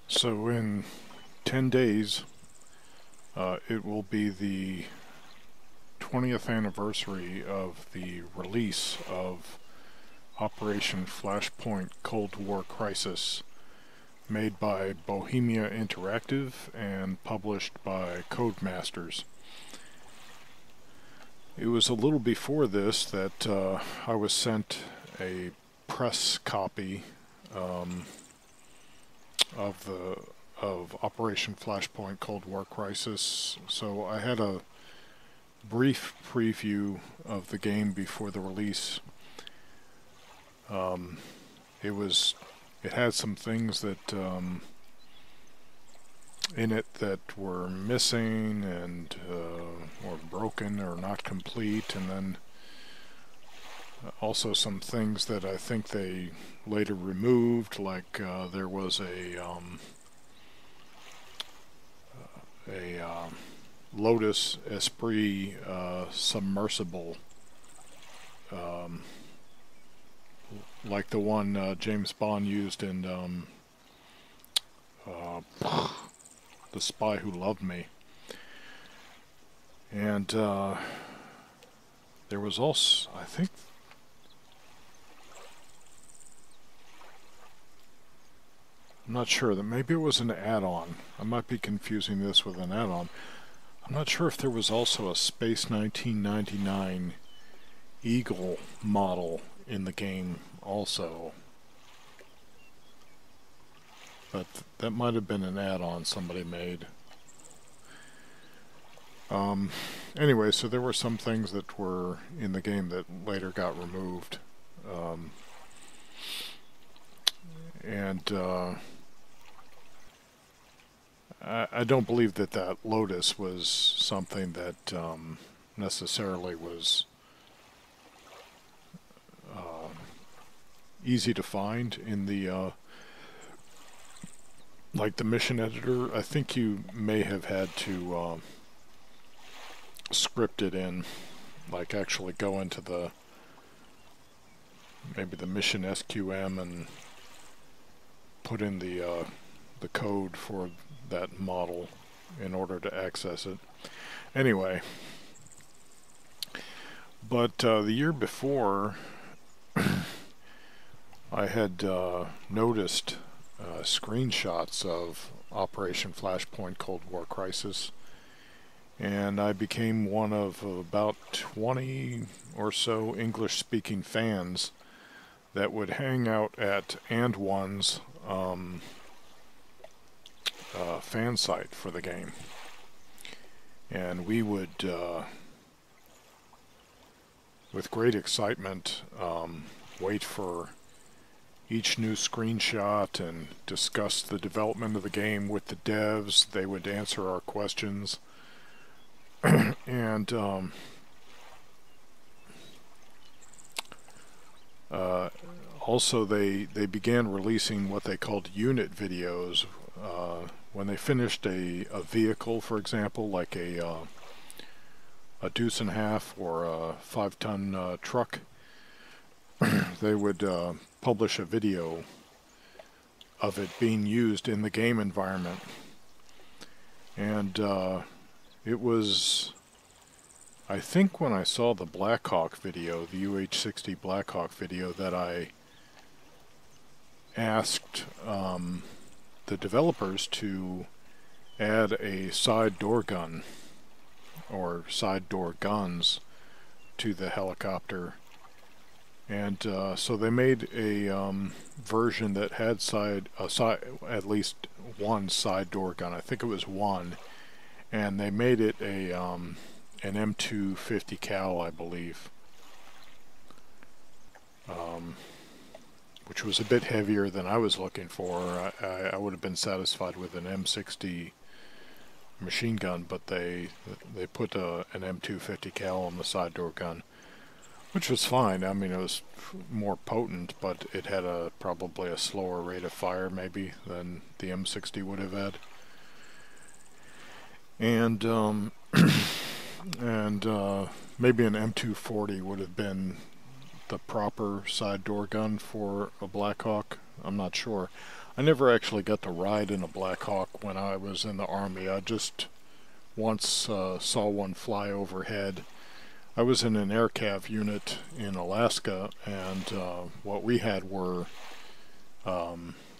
So in 10 days, it will be the 20th anniversary of the release of Operation Flashpoint Cold War Crisis, made by Bohemia Interactive and published by Codemasters. It was a little before this that I was sent a press copy of Operation Flashpoint Cold War Crisis, so I had a brief preview of the game before the release. It had some things that in it that were missing and or broken or not complete, and then also some things that I think they later removed, like there was a Lotus Esprit submersible, like the one James Bond used in The Spy Who Loved Me. And there was also, I think, I'm not sure, that maybe it was an add-on. I might be confusing this with an add-on. I'm not sure if there was also a Space 1999 Eagle model in the game also. But that might have been an add-on somebody made. Anyway, so there were some things that were in the game that later got removed. I don't believe that that Lotus was something that necessarily was easy to find in the like the mission editor. I think you may have had to script it in, like actually go into the maybe the mission SQM and put in the code for that model in order to access it. Anyway, but the year before, I had noticed screenshots of Operation Flashpoint Cold War Crisis, and I became one of about 20 or so English-speaking fans that would hang out at And1's fan site for the game, and we would with great excitement wait for each new screenshot and discuss the development of the game with the devs. They would answer our questions and also they began releasing what they called unit videos. When they finished a vehicle, for example, like a deuce and a half or a 5-ton truck, they would publish a video of it being used in the game environment. And it was, I think when I saw the Blackhawk video, the UH-60 Blackhawk video, that I asked the developers to add a side door gun or side door guns to the helicopter, and so they made a version that had at least one side door gun. I think it was one, and they made it a an M250 cal, I believe, which was a bit heavier than I was looking for. I would have been satisfied with an M60 machine gun, but they put an M250 cal on the side door gun, which was fine. I mean, it was more potent, but it had probably a slower rate of fire maybe than the M60 would have had. And maybe an M240 would have been the proper side door gun for a Blackhawk. I'm not sure. I never actually got to ride in a Black Hawk when I was in the Army. I just once saw one fly overhead. I was in an air cav unit in Alaska, and what we had were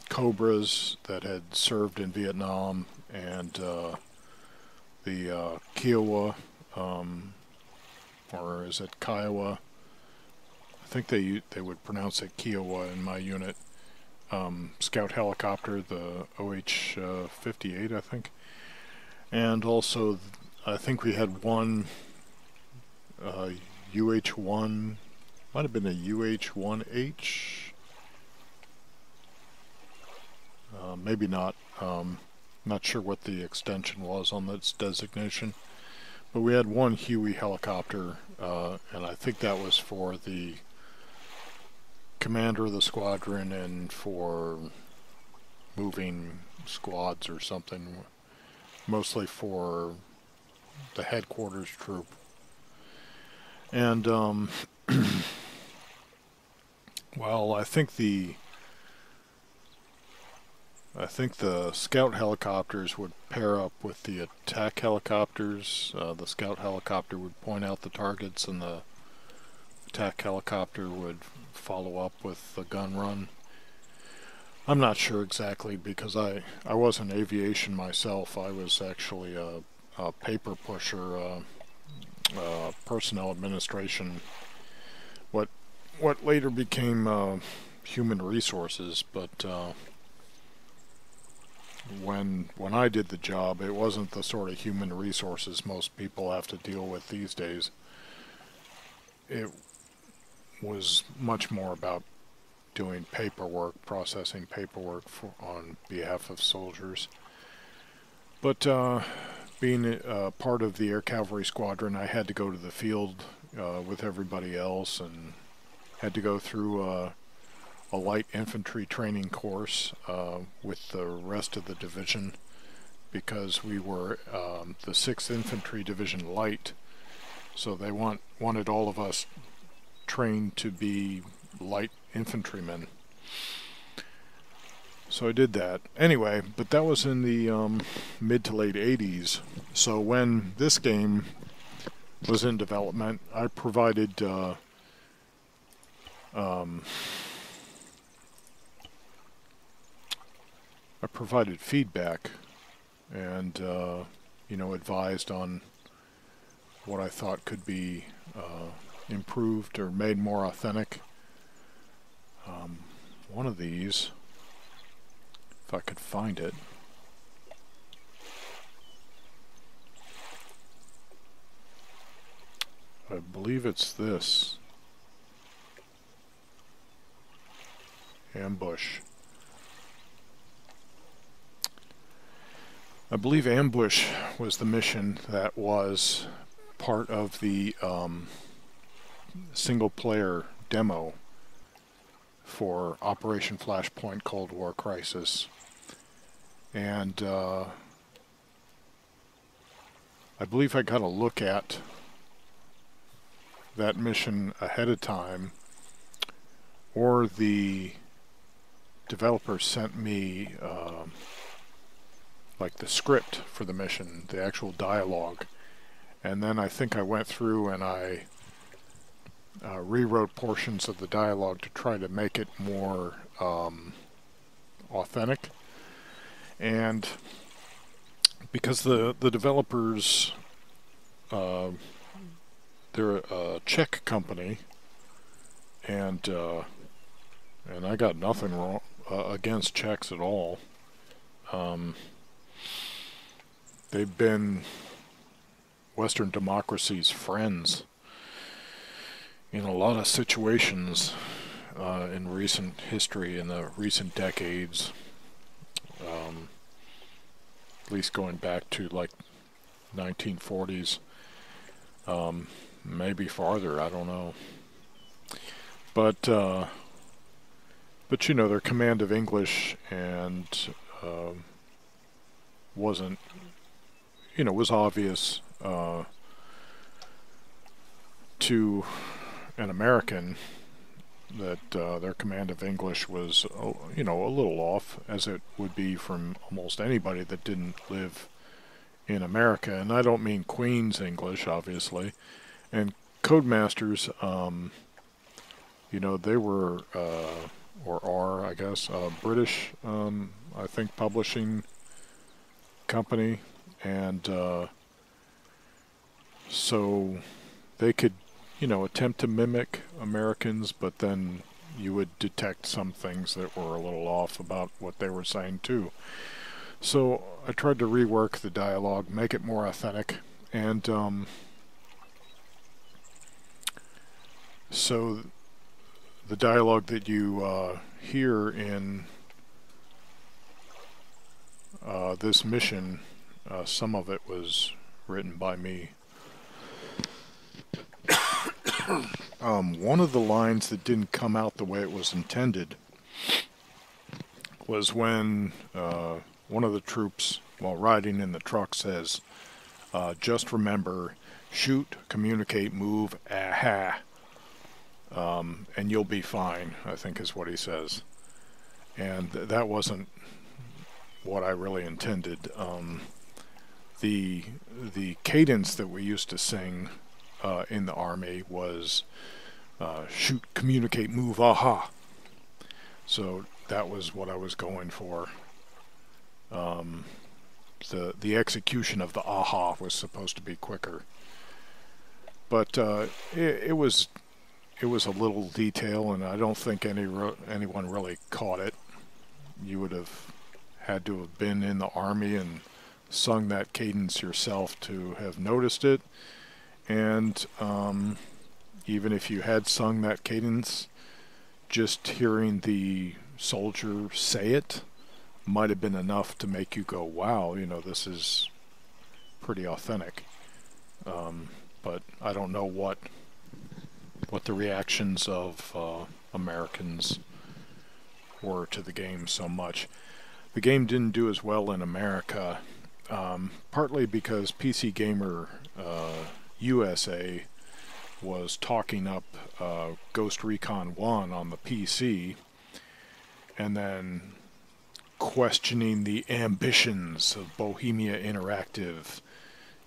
Cobras that had served in Vietnam, and the Kiowa, or is it Kiowa? I think they would pronounce it Kiowa in my unit. Scout helicopter, the OH-58, I think. And also, I think we had one UH-1, might have been a UH-1H. Maybe not. Not sure what the extension was on its designation. But we had one Huey helicopter, and I think that was for the commander of the squadron and for moving squads or something, mostly for the headquarters troop. And well, I think the scout helicopters would pair up with the attack helicopters. The scout helicopter would point out the targets, and the attack helicopter would follow up with the gun run. I'm not sure exactly, because I wasn't aviation myself. I was actually a paper pusher, personnel administration, what later became human resources. But when I did the job, it wasn't the sort of human resources most people have to deal with these days. It was much more about doing paperwork, processing paperwork on behalf of soldiers. But being part of the Air Cavalry Squadron, I had to go to the field with everybody else, and had to go through a light infantry training course with the rest of the division, because we were the 6th Infantry Division Light, so they wanted all of us trained to be light infantrymen. So I did that. Anyway, but that was in the mid to late 80s. So when this game was in development, I provided feedback and you know, advised on what I thought could be improved or made more authentic. One of these, if I could find it, I believe it's this. Ambush. I believe Ambush was the mission that was part of the single-player demo for Operation Flashpoint Cold War Crisis. And I believe I got a look at that mission ahead of time, or the developer sent me like the script for the mission, the actual dialogue, and then I think I went through and I rewrote portions of the dialogue to try to make it more authentic. And because the developers, they're a Czech company, and I got nothing wrong against Czechs at all. They've been Western democracy's friends in a lot of situations in recent history, in the recent decades, at least going back to like 1940s, maybe farther, I don't know. But you know, their command of English and wasn't, you know, was obvious to an American, that their command of English was, you know, a little off, as it would be from almost anybody that didn't live in America. And I don't mean Queen's English, obviously. And Codemasters, you know, they were, or are, I guess, a British, I think, publishing company. And so they could, you know, attempt to mimic Americans, but then you would detect some things that were a little off about what they were saying too. So I tried to rework the dialogue, make it more authentic, and so the dialogue that you hear in this mission, some of it was written by me. One of the lines that didn't come out the way it was intended was when one of the troops, while riding in the truck, says, just remember, shoot, communicate, move, aha, and you'll be fine, I think is what he says. And that wasn't what I really intended. The cadence that we used to sing in the Army was shoot, communicate, move, aha. So that was what I was going for. The execution of the aha was supposed to be quicker, but it was a little detail, and I don't think anyone really caught it. You would have had to have been in the Army and sung that cadence yourself to have noticed it. And even if you had sung that cadence, just hearing the soldier say it might have been enough to make you go, wow, you know, this is pretty authentic. But I don't know what the reactions of Americans were to the game so much. The game didn't do as well in America, partly because PC Gamer USA was talking up Ghost Recon 1 on the PC, and then questioning the ambitions of Bohemia Interactive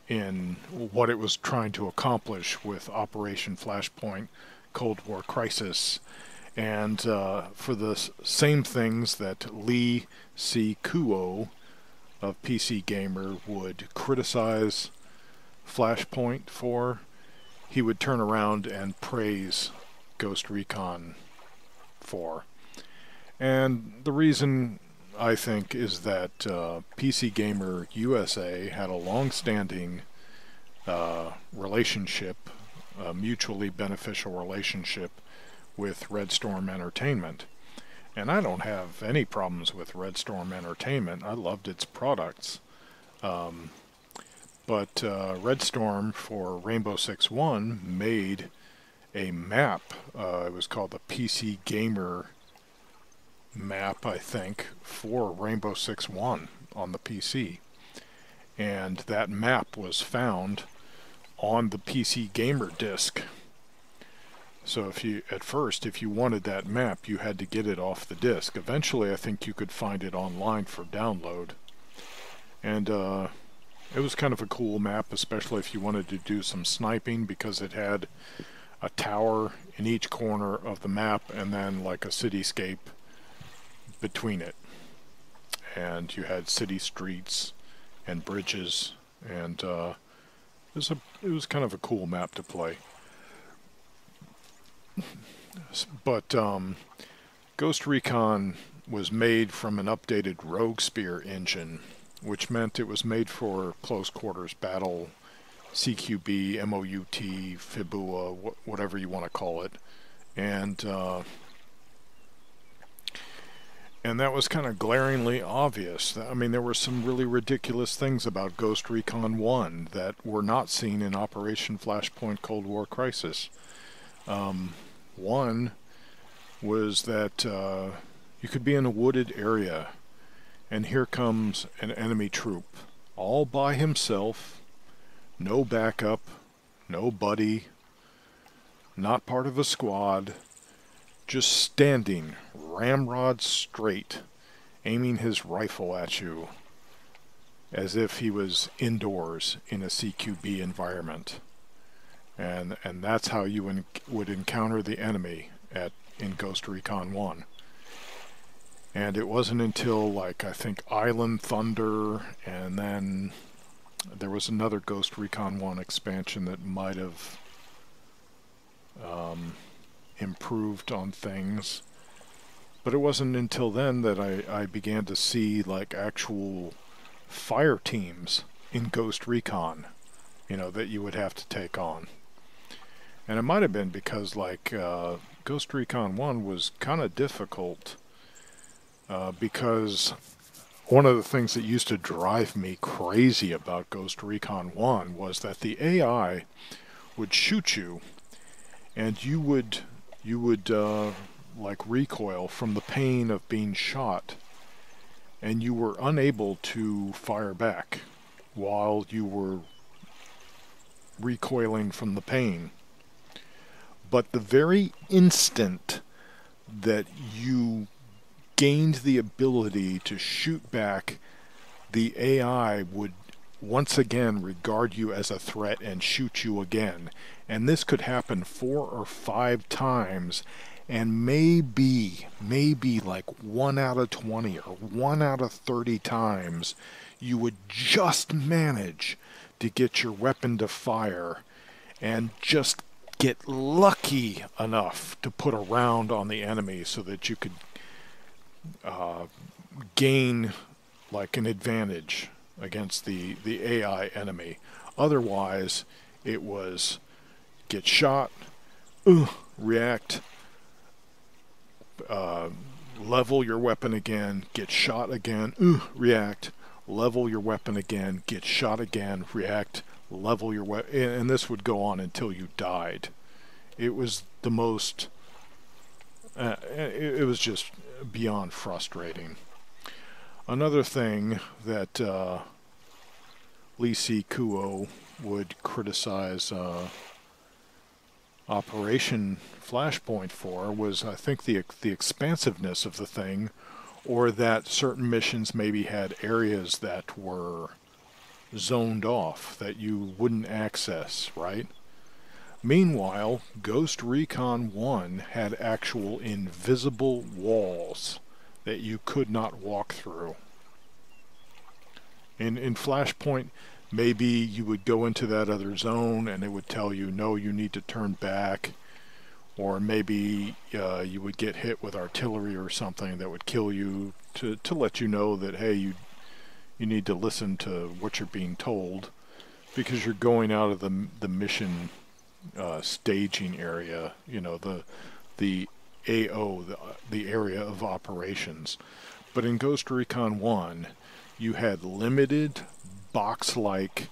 in what it was trying to accomplish with Operation Flashpoint Cold War Crisis, and for the same things that Lee C. Kuo of PC Gamer would criticize Flashpoint for, he would turn around and praise Ghost Recon for. And the reason, I think, is that PC Gamer USA had a long-standing relationship, a mutually beneficial relationship with Red Storm Entertainment. And I don't have any problems with Red Storm Entertainment. I loved its products. But Red Storm for Rainbow Six One made a map. It was called the PC Gamer map, I think, for Rainbow Six One on the PC. And that map was found on the PC Gamer disc. So if you wanted that map, you had to get it off the disc. Eventually, I think you could find it online for download. And it was kind of a cool map, especially if you wanted to do some sniping, because it had a tower in each corner of the map and then like a cityscape between it. And you had city streets and bridges, and it was kind of a cool map to play. But Ghost Recon was made from an updated Rogue Spear engine, which meant it was made for close quarters battle, CQB, MOUT, FIBUA, whatever you want to call it. And that was kind of glaringly obvious. I mean, there were some really ridiculous things about Ghost Recon 1 that were not seen in Operation Flashpoint Cold War Crisis. One was that you could be in a wooded area, and here comes an enemy troop, all by himself, no backup, no buddy, not part of a squad, just standing ramrod straight, aiming his rifle at you as if he was indoors in a CQB environment. And that's how you would encounter the enemy in Ghost Recon 1. And it wasn't until, like, I think Island Thunder, and then there was another Ghost Recon 1 expansion that might have improved on things. But it wasn't until then that I began to see, like, actual fire teams in Ghost Recon, you know, that you would have to take on. And it might have been because, like, Ghost Recon 1 was kind of difficult because one of the things that used to drive me crazy about Ghost Recon 1 was that the AI would shoot you, and you would like recoil from the pain of being shot, and you were unable to fire back while you were recoiling from the pain. But the very instant that you gained the ability to shoot back, the AI would once again regard you as a threat and shoot you again. And this could happen 4 or 5 times, and maybe like 1 out of 20 or 1 out of 30 times you would just manage to get your weapon to fire and just get lucky enough to put a round on the enemy so that you could gain like an advantage against the AI enemy. Otherwise, it was get shot, react, level your weapon again, get shot again, react, level your weapon again, get shot again, react, level your weapon, and this would go on until you died. It was the most, it was just beyond frustrating. Another thing that Lee C. Kuo would criticize Operation Flashpoint for was, I think, the expansiveness of the thing, or that certain missions maybe had areas that were zoned off that you wouldn't access, right? Meanwhile, Ghost Recon 1 had actual invisible walls that you could not walk through. In Flashpoint, maybe you would go into that other zone and it would tell you, no, you need to turn back. Or maybe you would get hit with artillery or something that would kill you to let you know that, hey, you need to listen to what you're being told, because you're going out of the mission staging area, you know, the AO, the area of operations. But in Ghost Recon 1, you had limited box-like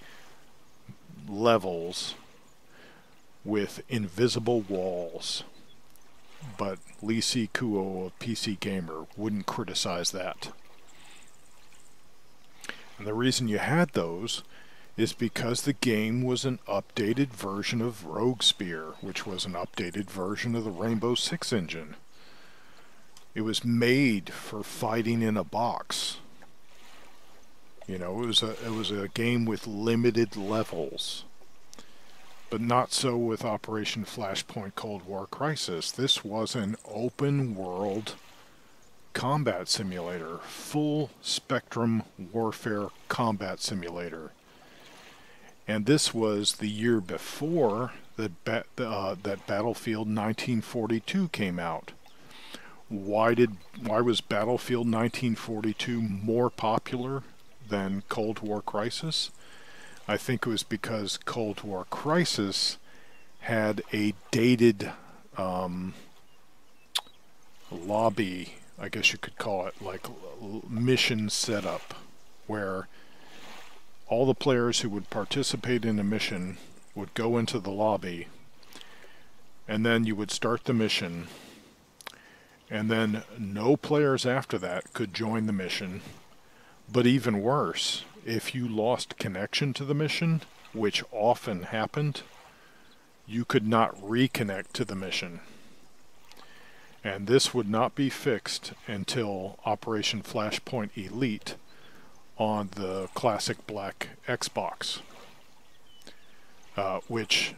levels with invisible walls. But Lee C. Kuo of PC Gamer wouldn't criticize that. And the reason you had those is because the game was an updated version of Rogue Spear, which was an updated version of the Rainbow Six engine. It was made for fighting in a box. You know, it was a game with limited levels. But not so with Operation Flashpoint Cold War Crisis. This was an open world combat simulator, full spectrum warfare combat simulator. And this was the year before that Battlefield 1942 came out. Why was Battlefield 1942 more popular than Cold War Crisis? I think it was because Cold War Crisis had a dated lobby, I guess you could call it, like mission setup, where all the players who would participate in a mission would go into the lobby, and then you would start the mission, and then no players after that could join the mission. But even worse, if you lost connection to the mission, which often happened, you could not reconnect to the mission. And this would not be fixed until Operation Flashpoint Elite on the classic black Xbox, which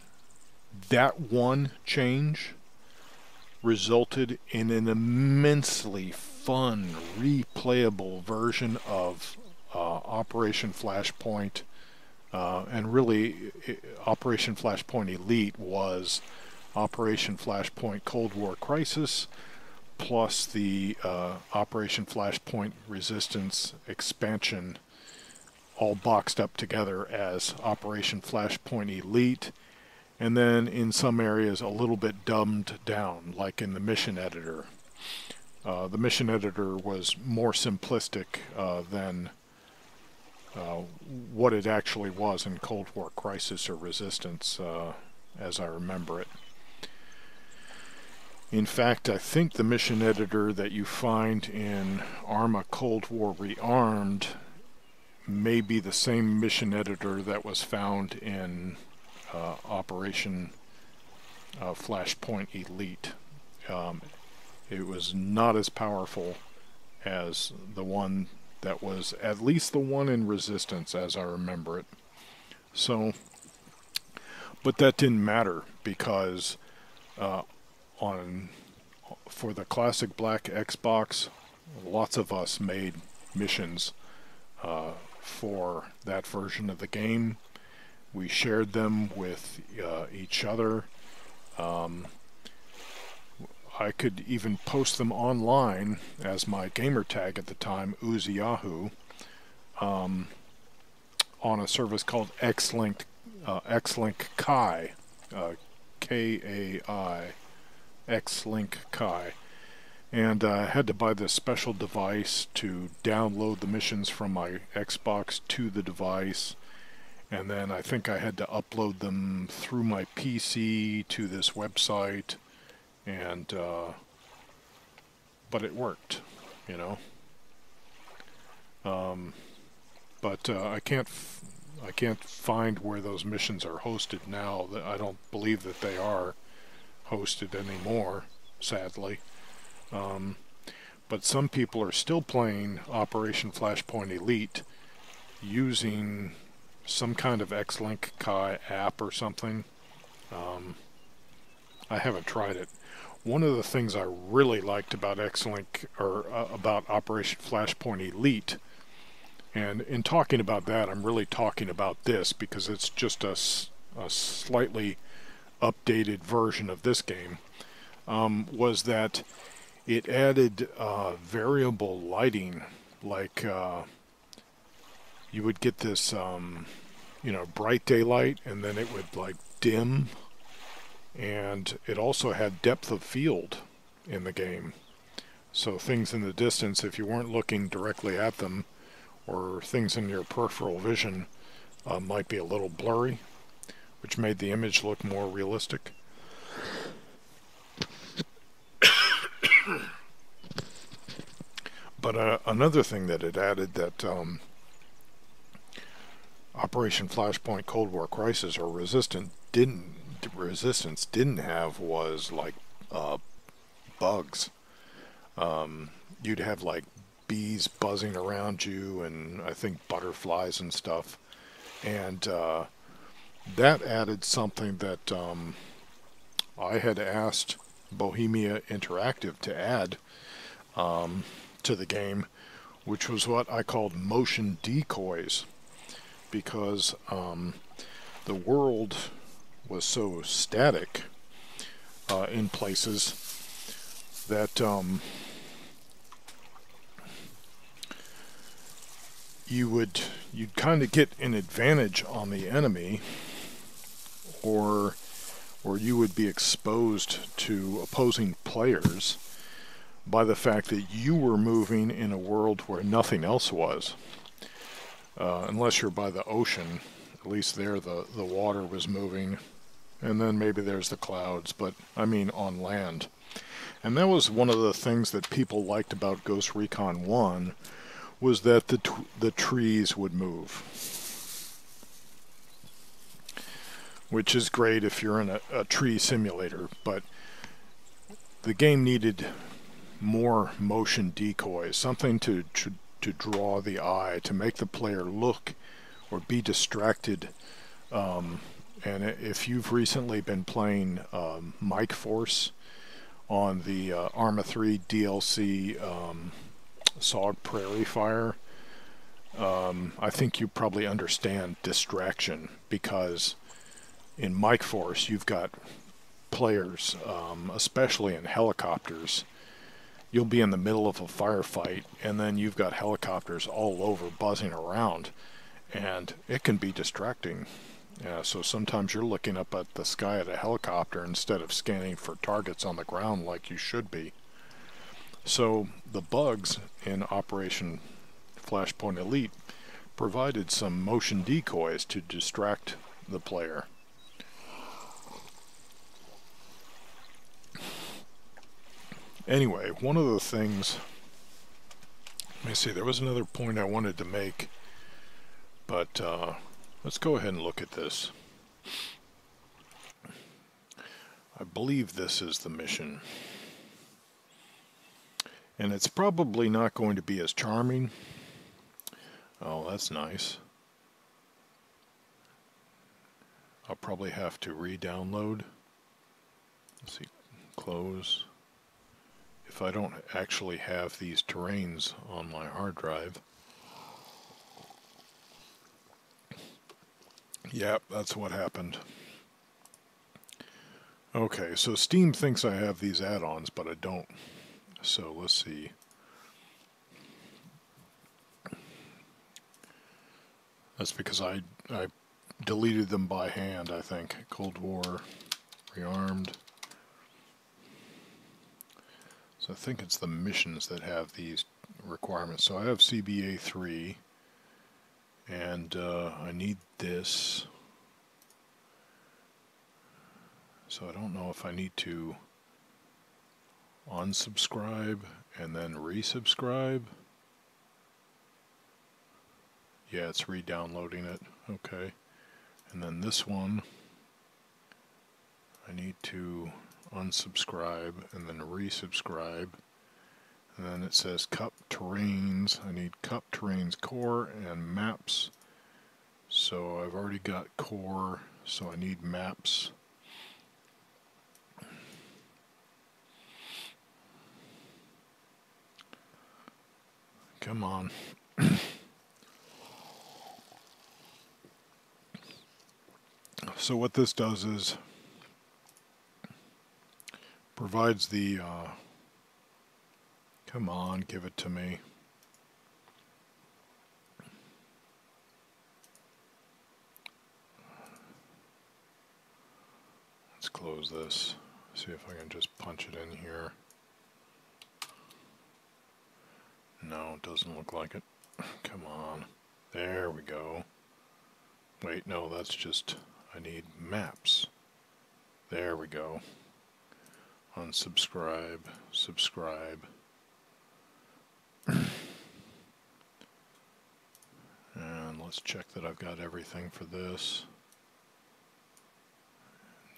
that one change resulted in an immensely fun, replayable version of Operation Flashpoint. And really, Operation Flashpoint Elite was Operation Flashpoint Cold War Crisis plus the Operation Flashpoint Resistance expansion, all boxed up together as Operation Flashpoint Elite, and then in some areas a little bit dumbed down, like in the mission editor. The mission editor was more simplistic than what it actually was in Cold War Crisis or Resistance, as I remember it. In fact, I think the mission editor that you find in Arma Cold War Rearmed may be the same mission editor that was found in Operation Flashpoint Elite. It was not as powerful as the one that was, at least the one in Resistance, as I remember it. So, but that didn't matter, because for the classic black Xbox, lots of us made missions for that version of the game. We shared them with each other. I could even post them online as my gamer tag at the time, Oozy-Yahoo, on a service called Xlink Kai, K-A-I, Xlink Kai. And I had to buy this special device to download the missions from my Xbox to the device. And then I think I had to upload them through my PC to this website. And, but it worked, you know. But I can't find where those missions are hosted now. I don't believe that they are hosted anymore, sadly. But some people are still playing Operation Flashpoint Elite using some kind of Xlink Kai app or something. I haven't tried it. One of the things I really liked about Xlink, or about Operation Flashpoint Elite, and in talking about that, I'm really talking about this because it's just a slightly updated version of this game, was that it added variable lighting, like you would get this, bright daylight, and then it would like dim, and it also had depth of field in the game. So things in the distance, if you weren't looking directly at them, or things in your peripheral vision, might be a little blurry, which made the image look more realistic. But another thing that it added that Operation Flashpoint Cold War Crisis or Resistance didn't have was like bugs. You'd have like bees buzzing around you, and I think butterflies and stuff. And that added something that I had asked Bohemia Interactive to add to the game, which was what I called motion decoys, because the world was so static in places that you'd kind of get an advantage on the enemy, or you would be exposed to opposing players by the fact that you were moving in a world where nothing else was. Unless you're by the ocean, at least there the water was moving, and then maybe there's the clouds, but I mean on land. And that was one of the things that people liked about Ghost Recon 1, was that the trees would move. Which is great if you're in a tree simulator, but the game needed more motion decoys, something to draw the eye, to make the player look or be distracted. And if you've recently been playing Mike Force on the Arma 3 DLC Sog Prairie Fire, I think you probably understand distraction, because in Mike Force you've got players, especially in helicopters. You'll be in the middle of a firefight and then you've got helicopters all over buzzing around, and it can be distracting. So sometimes you're looking up at the sky at a helicopter instead of scanning for targets on the ground like you should be. So the bugs in Operation Flashpoint Elite provided some motion decoys to distract the player. Anyway, one of the things, let me see, there was another point I wanted to make, but let's go ahead and look at this. I believe this is the mission. And it's probably not going to be as charming. Oh, that's nice. I'll probably have to re-download. Let's see, close. If I don't actually have these terrains on my hard drive. Yep, that's what happened. Okay, so Steam thinks I have these add-ons, but I don't. So let's see. That's because I deleted them by hand, I think. Cold War, Rearmed. So I think it's the missions that have these requirements. So I have CBA 3, and I need this. So I don't know if I need to unsubscribe and then resubscribe. Yeah, it's re-downloading it. Okay. And then this one, I need to unsubscribe and then resubscribe. And then it says Cup Terrains. I need Cup Terrains Core and Maps. So I've already got Core, so I need Maps. Come on. So what this does is provides the come on, give it to me. Let's close this. See if I can just punch it in here. No, it doesn't look like it. Come on. There we go. Wait, no, that's just, I need maps. There we go. Unsubscribe, subscribe. And let's check that I've got everything for this.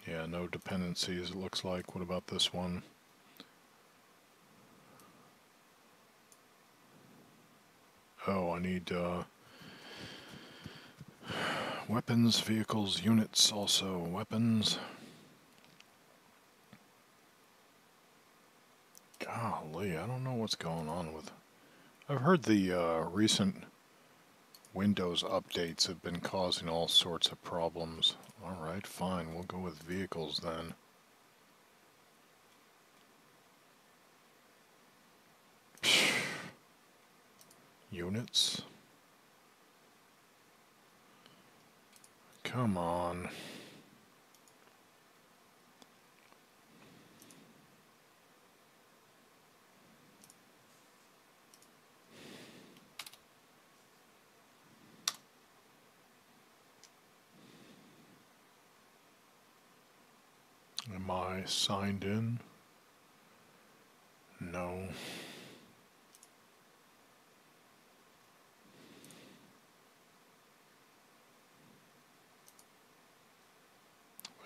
Yeah, no dependencies, it looks like. What about this one? Oh, I need weapons, vehicles, units, also weapons. Golly, I don't know what's going on with... I've heard the recent Windows updates have been causing all sorts of problems. Alright, fine, we'll go with vehicles then. Units? Come on. Am I signed in? No.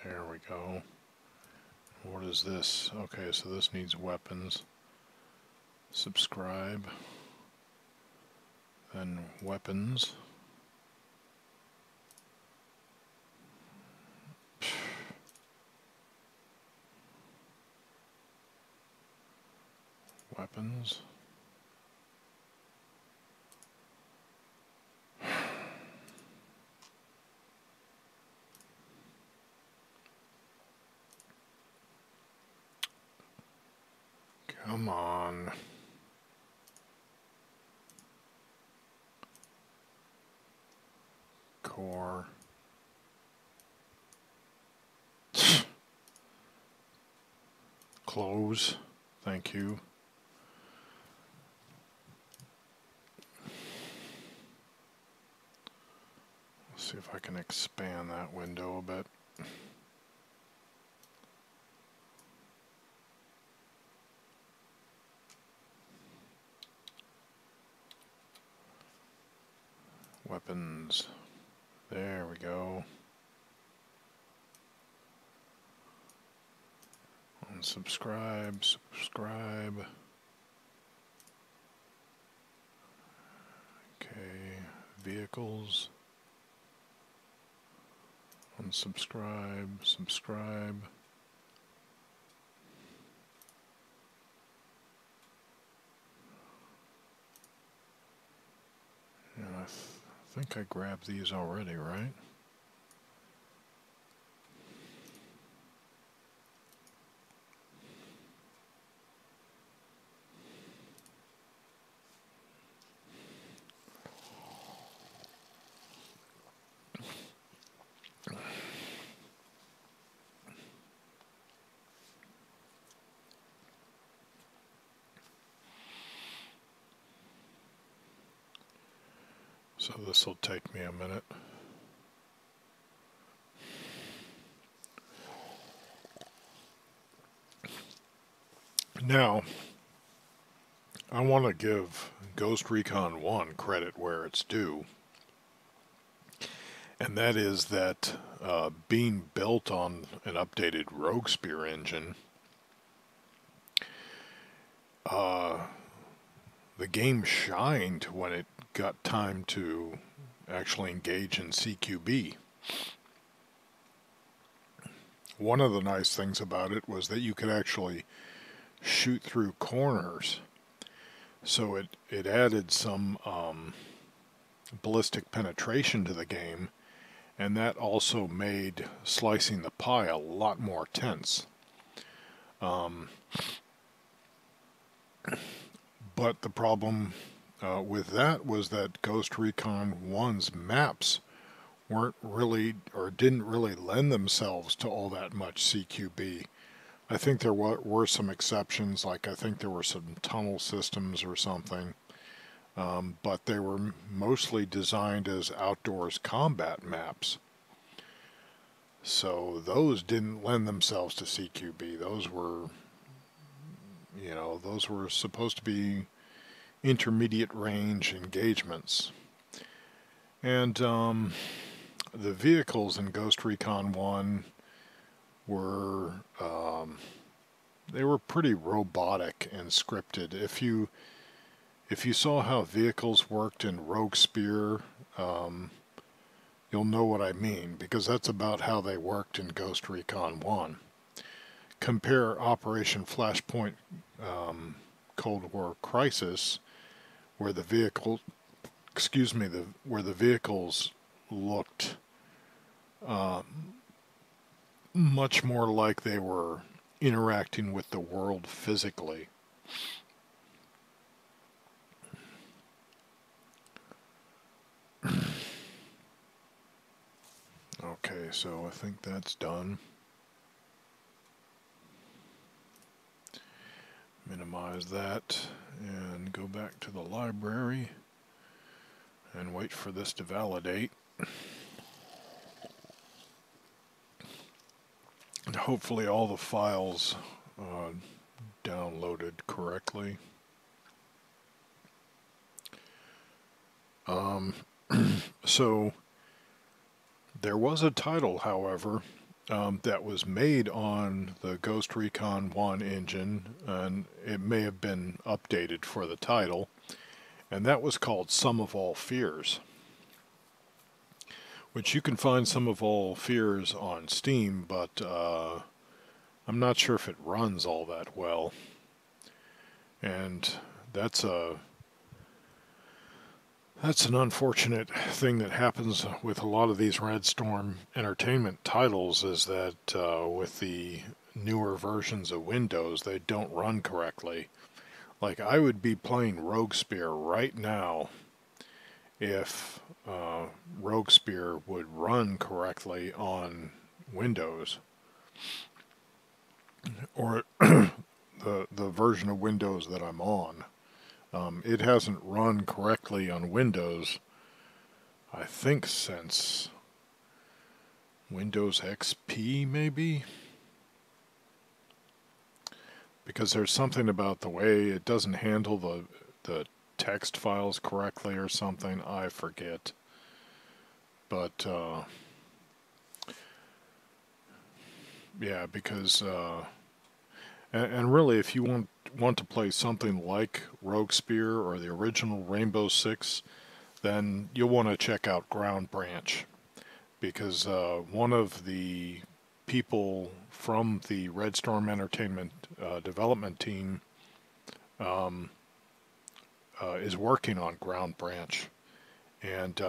There we go. What is this? Okay, so this needs weapons. Subscribe. Then weapons. Weapons. Come on. Core. Close. Thank you. Let's see if I can expand that window a bit. Weapons. There we go. Unsubscribe, subscribe. Okay, vehicles. Unsubscribe, subscribe. And I think I grabbed these already, right? So this will take me a minute. Now, I want to give Ghost Recon 1 credit where it's due. And that is that being built on an updated Rogue Spear engine, the game shined when it got time to actually engage in CQB. One of the nice things about it was that you could actually shoot through corners. So it added some ballistic penetration to the game, and that also made slicing the pie a lot more tense. But the problem with that was that Ghost Recon 1's maps weren't really, or didn't really lend themselves to all that much CQB. I think there were some exceptions, like I think there were some tunnel systems or something, but they were mostly designed as outdoors combat maps. So those didn't lend themselves to CQB. Those were, you know, those were supposed to be intermediate range engagements. And the vehicles in Ghost Recon 1 were they were pretty robotic and scripted. If you saw how vehicles worked in Rogue Spear, you'll know what I mean, because that's about how they worked in Ghost Recon 1. Compare Operation Flashpoint Cold War Crisis, where the vehicles looked much more like they were interacting with the world physically. Okay, so I think that's done. Minimize that and go back to the library and wait for this to validate. And hopefully all the files downloaded correctly. So there was a title, however, that was made on the Ghost Recon 1 engine, and it may have been updated for the title, and that was called Sum of All Fears, which you can find Sum of All Fears on Steam, but I'm not sure if it runs all that well. And that's an unfortunate thing that happens with a lot of these Red Storm Entertainment titles, is that with the newer versions of Windows, they don't run correctly. Like, I would be playing Rogue Spear right now if Rogue Spear would run correctly on Windows, or the version of Windows that I'm on. It hasn't run correctly on Windows, I think, since Windows XP, maybe? Because there's something about the way it doesn't handle the text files correctly or something. I forget. But, yeah, because... And really, if you want to play something like Rogue Spear or the original Rainbow Six, then you'll want to check out Ground Branch, because one of the people from the Red Storm Entertainment development team is working on Ground Branch, and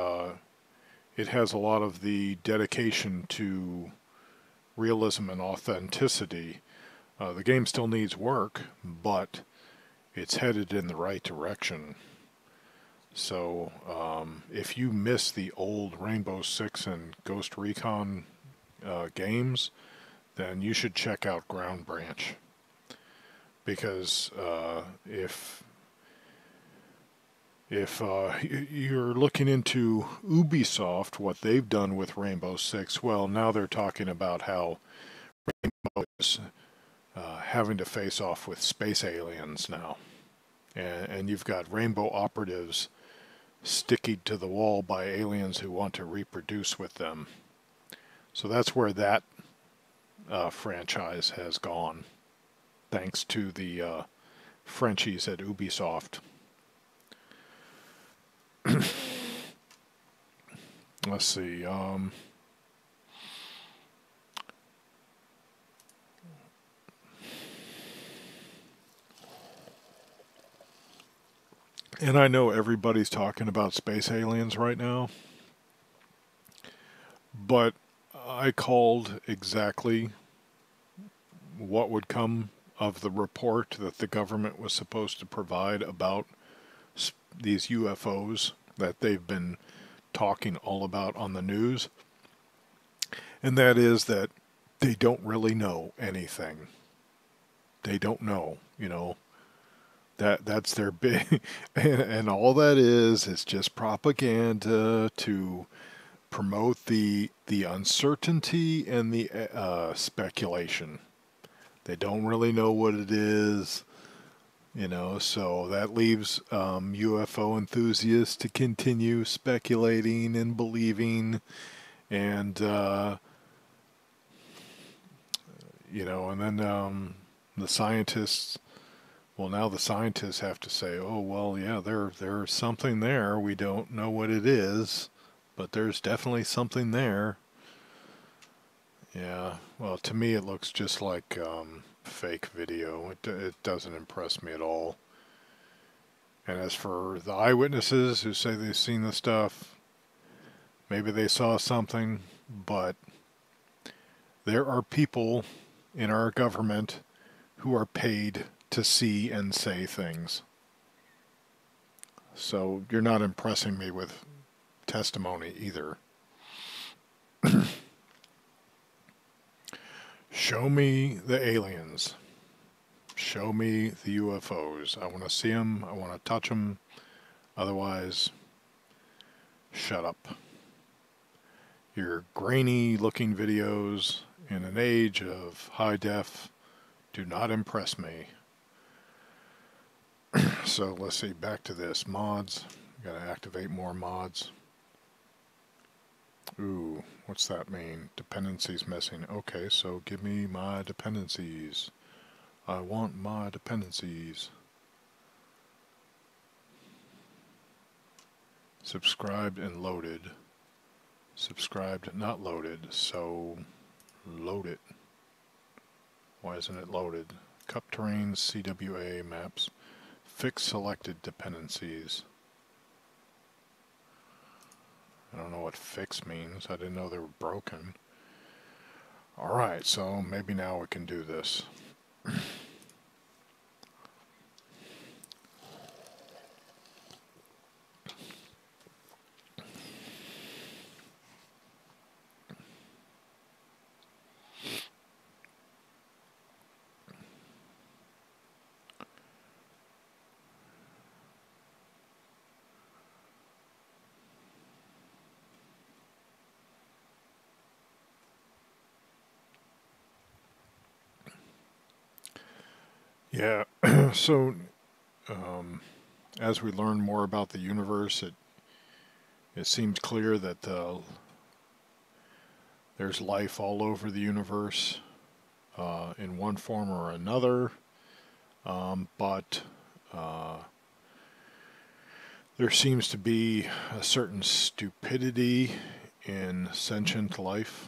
it has a lot of the dedication to realism and authenticity. The game still needs work, but it's headed in the right direction. So if you miss the old Rainbow Six and Ghost Recon games, then you should check out Ground Branch. Because if you're looking into Ubisoft, what they've done with Rainbow Six, well, now they're talking about how Rainbow is having to face off with space aliens now. And you've got Rainbow operatives stickied to the wall by aliens who want to reproduce with them. So that's where that franchise has gone, thanks to the Frenchies at Ubisoft. Let's see. And I know everybody's talking about space aliens right now, but I called exactly what would come of the report that the government was supposed to provide about these UFOs that they've been talking all about on the news. And that is that they don't really know anything. They don't know, you know. That's their big, and all that is just propaganda to promote the uncertainty and the speculation. They don't really know what it is, you know, so that leaves UFO enthusiasts to continue speculating and believing, and you know, and then the scientists. Well, now the scientists have to say, oh, well, yeah, there's something there. We don't know what it is, but there's definitely something there. Yeah, well, to me it looks just like fake video. It doesn't impress me at all. And as for the eyewitnesses who say they've seen the stuff, maybe they saw something, but there are people in our government who are paid to see and say things. So you're not impressing me with testimony either. Show me the aliens. Show me the UFOs. I want to see them. I want to touch them. Otherwise, shut up. Your grainy looking videos in an age of high def do not impress me. So let's see, back to this. Mods. Gotta activate more mods. Ooh, what's that mean? Dependencies missing. Okay, so give me my dependencies. I want my dependencies. Subscribed and loaded. Subscribed, not loaded, so load it. Why isn't it loaded? Cup terrains, CWA maps. Fix selected dependencies. I don't know what fix means. I didn't know they were broken. Alright, so maybe now we can do this. Yeah, so as we learn more about the universe, it seems clear that there's life all over the universe in one form or another, but there seems to be a certain stupidity in sentient life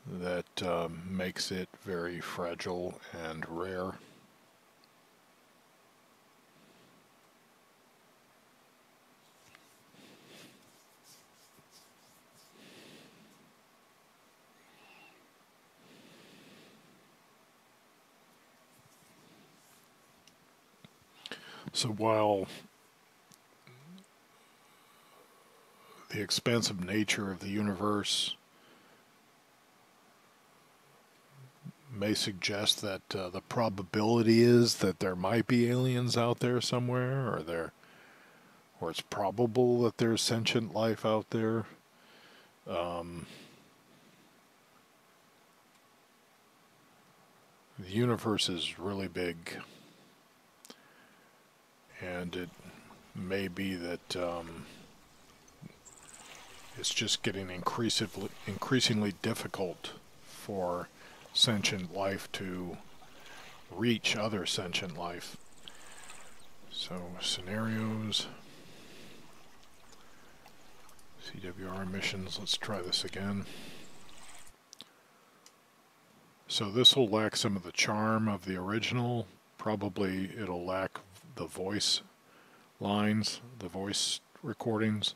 that makes it very fragile and rare. So while the expansive nature of the universe may suggest that the probability is that there might be aliens out there somewhere, or it's probable that there's sentient life out there. The universe is really big, and it may be that it's just getting increasingly difficult for sentient life to reach other sentient life. So, scenarios, CWR missions, let's try this again. So this will lack some of the charm of the original. Probably it'll lack the voice lines, the voice recordings,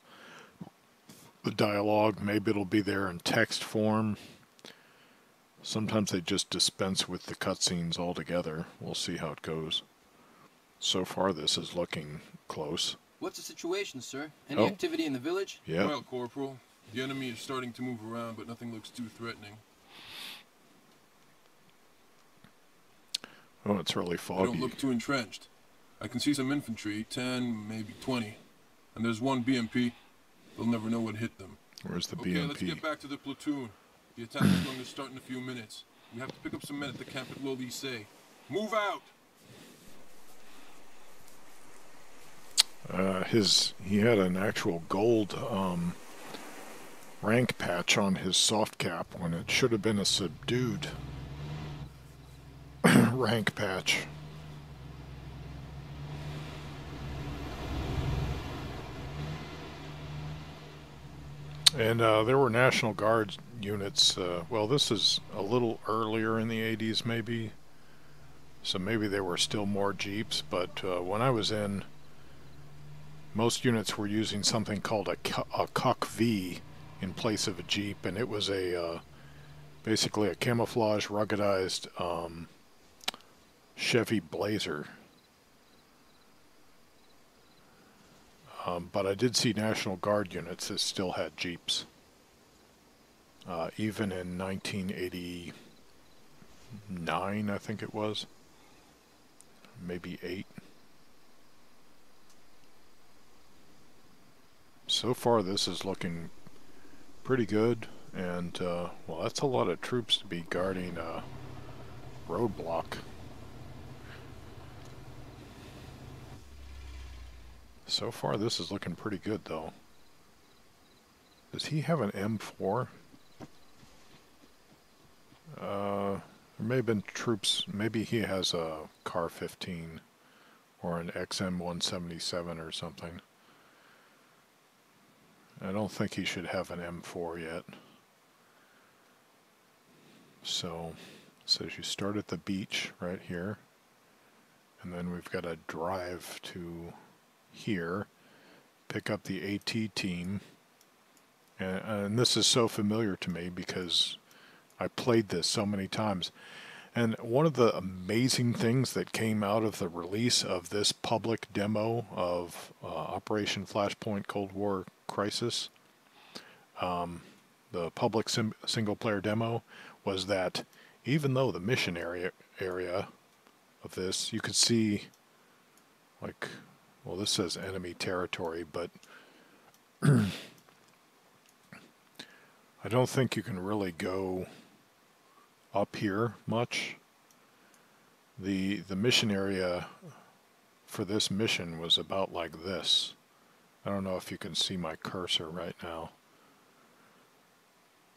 the dialogue. Maybe it'll be there in text form. Sometimes they just dispense with the cutscenes altogether. We'll see how it goes. So far this is looking close. What's the situation, sir? Any activity in the village? Yeah. Well, Corporal, the enemy is starting to move around, but nothing looks too threatening. Oh, it's really foggy. They don't look too entrenched. I can see some infantry, 10, maybe 20. And there's one BMP. They'll never know what hit them. Where's the BMP? Okay, let's get back to the platoon. The attack is going to start in a few minutes. We have to pick up some men at the camp at L'Olycée. Move out! He had an actual gold rank patch on his soft cap when it should have been a subdued rank patch. And there were National Guard units. Well, this is a little earlier in the 80s, maybe. So maybe there were still more Jeeps. But when I was in, most units were using something called a Cock V in place of a Jeep. And it was a basically a camouflage, ruggedized Chevy Blazer. But I did see National Guard units that still had Jeeps. Even in 1989, I think it was. Maybe 8. So far this is looking pretty good. And, well, that's a lot of troops to be guarding a roadblock. So far this is looking pretty good though. Does he have an M4? There may have been troops. Maybe he has a Car 15 or an XM 177 or something. I don't think he should have an M4 yet. So it says you start at the beach right here, and then we've got to drive to here, pick up the AT team, and this is so familiar to me because I played this so many times. And one of the amazing things that came out of the release of this public demo of Operation Flashpoint Cold War Crisis, the public single-player demo, was that even though the mission area of this, you could see, like, well, this says enemy territory, but I don't think you can really go up here much. The mission area for this mission was about like this. I don't know if you can see my cursor right now.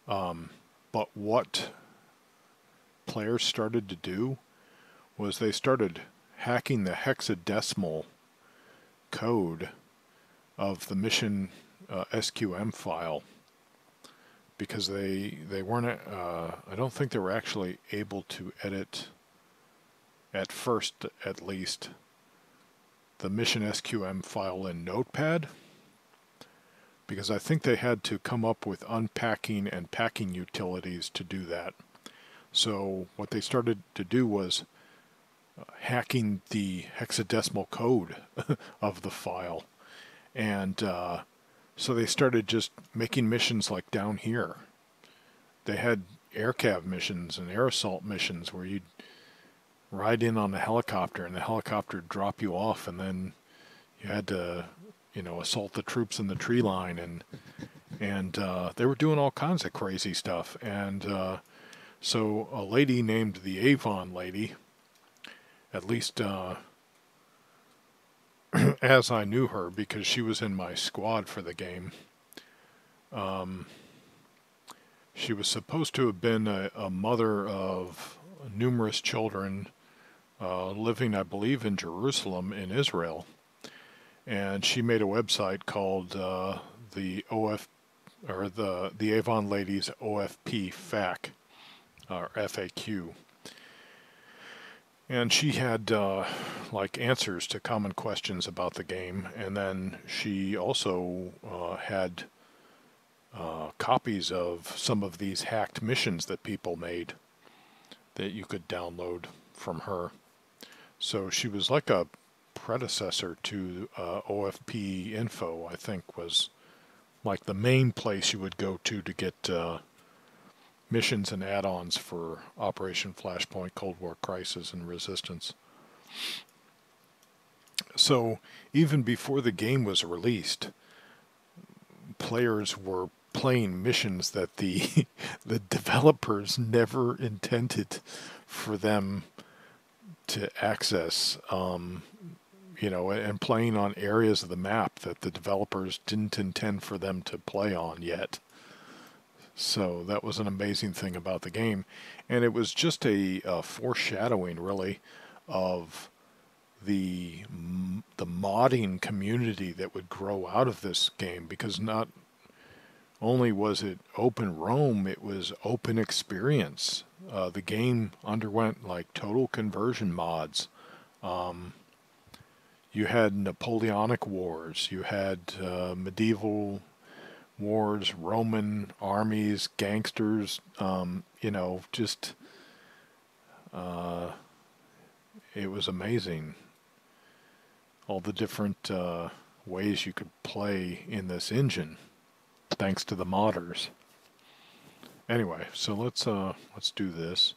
But what players started to do was they started hacking the hexadecimal code of the mission SQM file, because they weren't, I don't think they were actually able to edit, at first at least, the mission SQM file in Notepad, because I think they had to come up with unpacking and packing utilities to do that. So what they started to do was hacking the hexadecimal code of the file, and so they started just making missions like down here. They had air cav missions and air assault missions where you'd ride in on a helicopter and the helicopter would drop you off, and then you had to, you know, assault the troops in the tree line, and they were doing all kinds of crazy stuff. And so a lady named the Avon Lady, at least as I knew her, because she was in my squad for the game, she was supposed to have been a mother of numerous children, living, I believe, in Jerusalem in Israel. And she made a website called the Avon Ladies OFP FAQ, or FAQ. And she had like answers to common questions about the game, and then she also had copies of some of these hacked missions that people made that you could download from her. So she was like a predecessor to OFP Info, I think, was like the main place you would go to get missions and add-ons for Operation Flashpoint, Cold War Crisis, and Resistance. So even before the game was released, players were playing missions that the developers never intended for them to access, you know, and playing on areas of the map that the developers didn't intend for them to play on yet. So that was an amazing thing about the game, and it was just a foreshadowing, really, of the modding community that would grow out of this game, because not only was it open Rome, it was open experience. The game underwent like total conversion mods. You had Napoleonic Wars, you had medieval wars, Roman armies, gangsters, you know, just it was amazing, all the different ways you could play in this engine thanks to the modders. Anyway, so let's do this.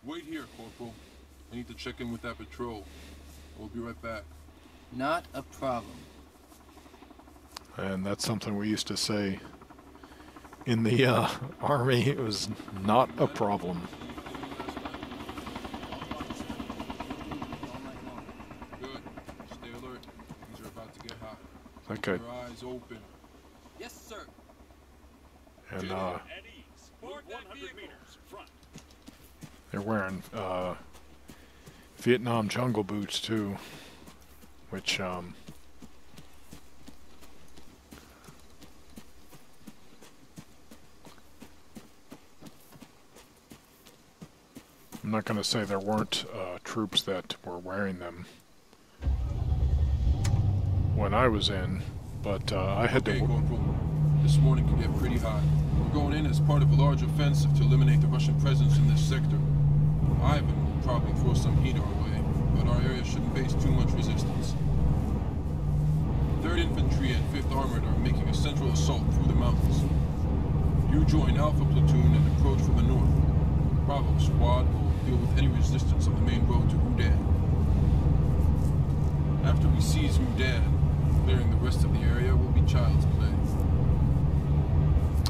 Wait here, Corporal. I need to check in with that patrol. We'll be right back. Not a problem. And that's something we used to say in the Army. It was not a problem. Okay. Your eyes open. Yes, sir. And At ease. 100 meters. Front. they're wearing Vietnam jungle boots too, which I'm not going to say there weren't troops that were wearing them when I was in, but I had Okay, to. Corporal. This morning could get pretty hot. We're going in as part of a large offensive to eliminate the Russian presence in this sector. Ivan will probably throw some heat our way, but our area shouldn't face too much resistance. 3rd Infantry and 5th Armored are making a central assault through the mountains. You join Alpha Platoon and approach from the north. Bravo Squad will deal with any resistance on the main road to Houdan. After we seize Houdan, clearing the rest of the area will be child's play.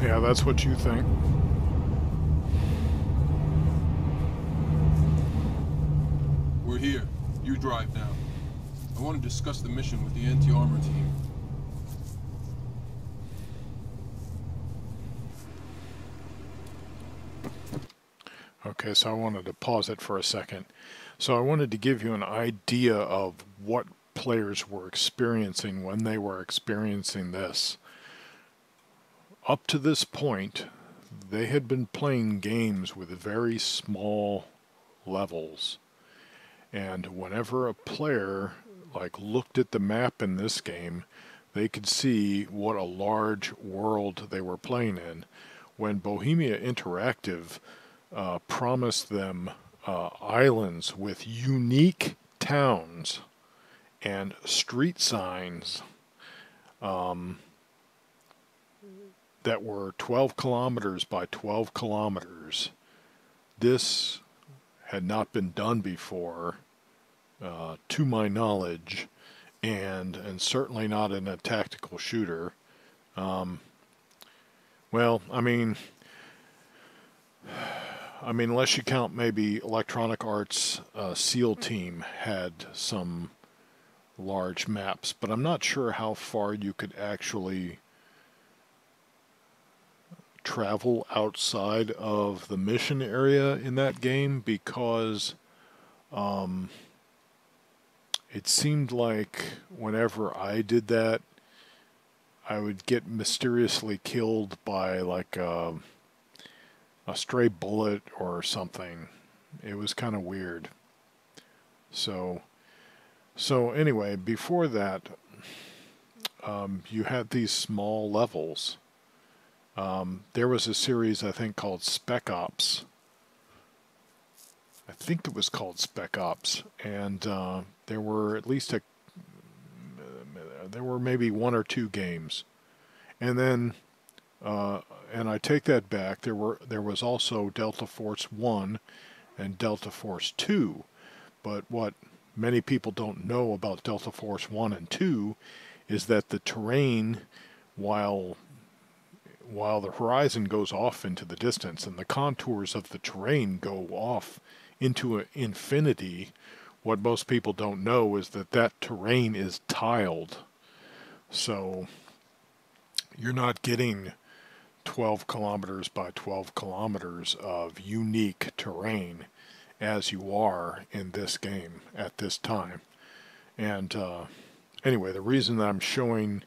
Yeah, that's what you think. We're here. You drive now. I want to discuss the mission with the anti-armor team. Okay, so I wanted to pause it for a second. So I wanted to give you an idea of what players were experiencing when they were experiencing this. Up to this point, they had been playing games with very small levels. And whenever a player looked at the map in this game, they could see what a large world they were playing in. When Bohemia Interactive promised them islands with unique towns and street signs that were 12 kilometers by 12 kilometers. This had not been done before, to my knowledge, and certainly not in a tactical shooter. Well, I mean, unless you count maybe Electronic Arts SEAL Team had some large maps, but I'm not sure how far you could actually travel outside of the mission area in that game, because it seemed like whenever I did that, I would get mysteriously killed by a stray bullet or something. It was kind of weird. So anyway, before that, you had these small levels. There was a series, I think, called Spec Ops. I think it was called Spec Ops, and there were at least there were maybe 1 or 2 games, and then and I take that back. There was also Delta Force 1 and Delta Force 2, but what many people don't know about Delta Force 1 and 2 is that the terrain, while the horizon goes off into the distance and the contours of the terrain go off into infinity, what most people don't know is that terrain is tiled. So you're not getting 12 kilometers by 12 kilometers of unique terrain as you are in this game at this time. And anyway, the reason that I'm showing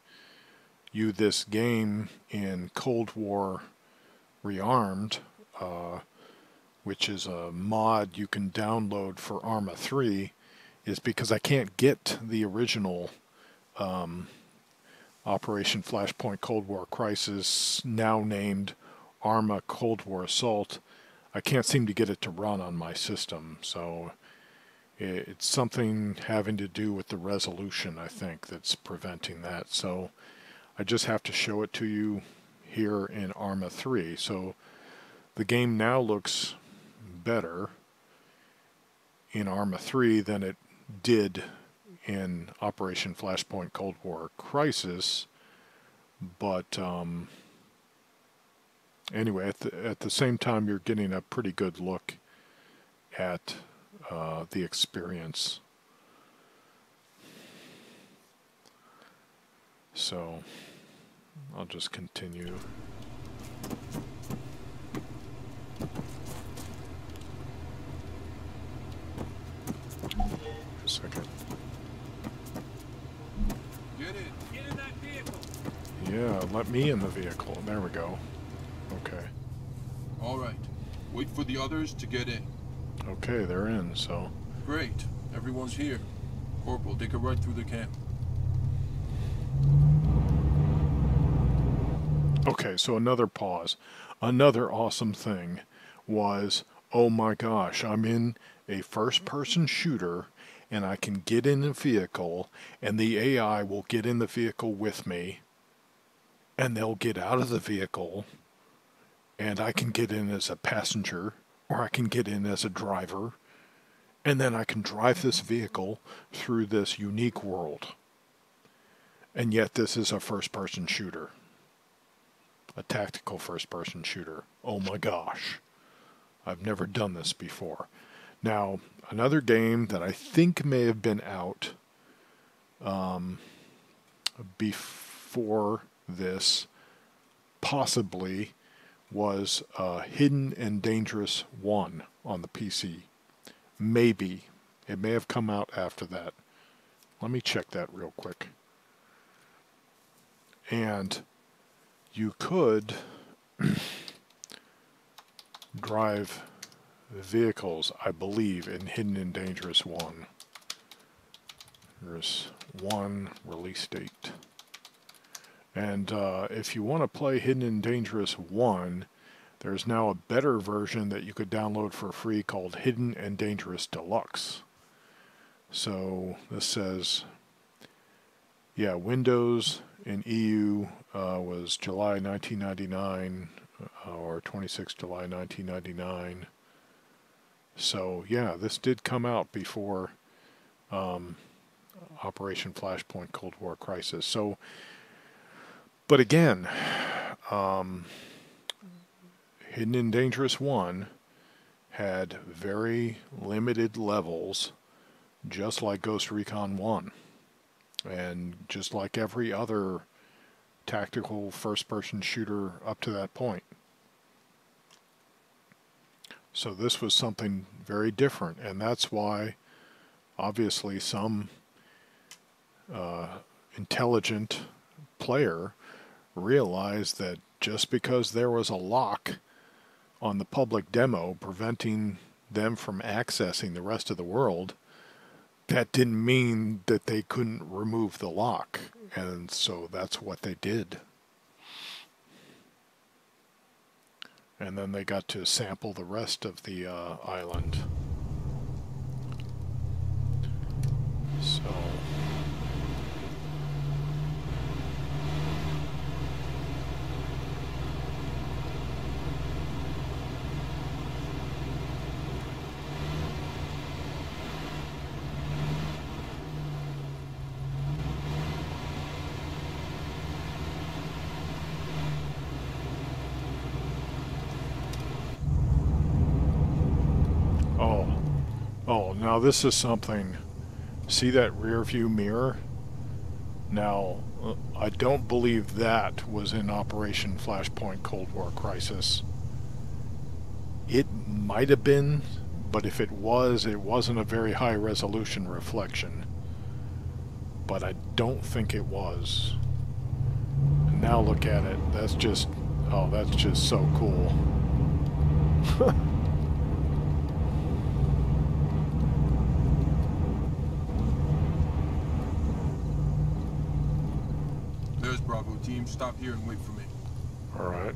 you this game in Cold War Rearmed, which is a mod you can download for Arma 3, is because I can't get the original Operation Flashpoint Cold War Crisis, now named Arma Cold War Assault. I can't seem to get it to run on my system, so it's something having to do with the resolution, I think, that's preventing that. So I just have to show it to you here in Arma 3. So the game now looks better in Arma 3 than it did in Operation Flashpoint Cold War Crisis, but anyway, at the same time, you're getting a pretty good look at the experience. So I'll just continue. A second. Get in. Get in that vehicle. Yeah, let me in the vehicle. There we go. Okay. All right. Wait for the others to get in. Okay, they're in, so. Great. Everyone's here. Corporal, take a ride through the camp. Okay, so another pause. Another awesome thing was, oh my gosh, I'm in a first-person shooter, and I can get in a vehicle, and the AI will get in the vehicle with me, and they'll get out of the vehicle, and I can get in as a passenger, or I can get in as a driver, and then I can drive this vehicle through this unique world. And yet this is a first-person shooter. A tactical first-person shooter. Oh my gosh. I've never done this before. Now, another game that I think may have been out before this, possibly, was Hidden and Dangerous 1 on the PC. Maybe. It may have come out after that. Let me check that real quick. And you could drive vehicles, I believe, in Hidden and Dangerous 1. There's 1 release date. And if you want to play Hidden and Dangerous 1, there's now a better version that you could download for free called Hidden and Dangerous Deluxe. So this says, yeah, Windows in EU was July 1999 or 26 July 1999. So yeah, this did come out before Operation Flashpoint Cold War Crisis. So, but again, Hidden and Dangerous 1 had very limited levels, just like Ghost Recon 1. And just like every other tactical first-person shooter up to that point. So this was something very different, and that's why, obviously, some intelligent player realized that just because there was a lock on the public demo preventing them from accessing the rest of the world, that didn't mean that they couldn't remove the lock. And so that's what they did. And then they got to sample the rest of the island. So... Oh, now this is something. See that rear view mirror? Now, I don't believe that was in Operation Flashpoint Cold War Crisis. It might have been, but if it was, it wasn't a very high resolution reflection. But I don't think it was. And now look at it. That's just, oh, that's just so cool. There's Bravo team. Stop here and wait for me. All right.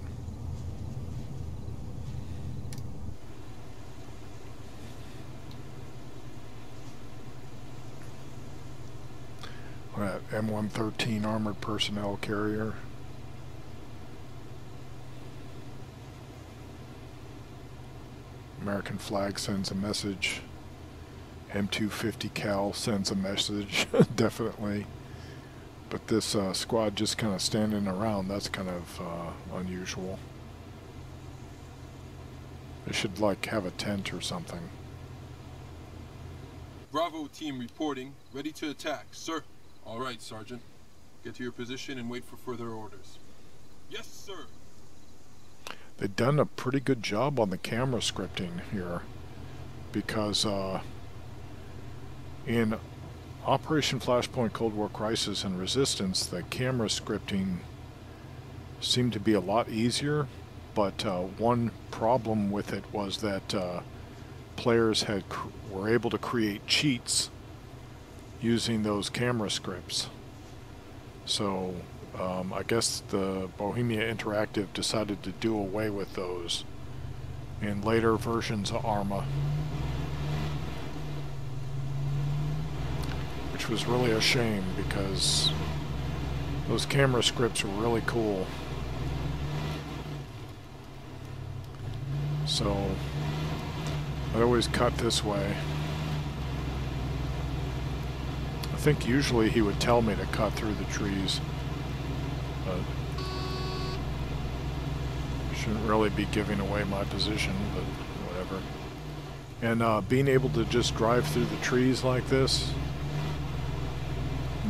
All right, M113 armored personnel carrier. American flag sends a message. M250 Cal sends a message, definitely. But this squad just kind of standing around, that's kind of unusual. They should, like, have a tent or something. Bravo team reporting. Ready to attack, sir. All right, Sergeant. Get to your position and wait for further orders. Yes, sir. They've done a pretty good job on the camera scripting here, because in Operation Flashpoint, Cold War Crisis, and Resistance, the camera scripting seemed to be a lot easier, but one problem with it was that players were able to create cheats using those camera scripts. So I guess the Bohemia Interactive decided to do away with those in later versions of Arma, which was really a shame because those camera scripts were really cool. So I always cut this way. I think usually he would tell me to cut through the trees, but I shouldn't really be giving away my position, but whatever. And being able to just drive through the trees like this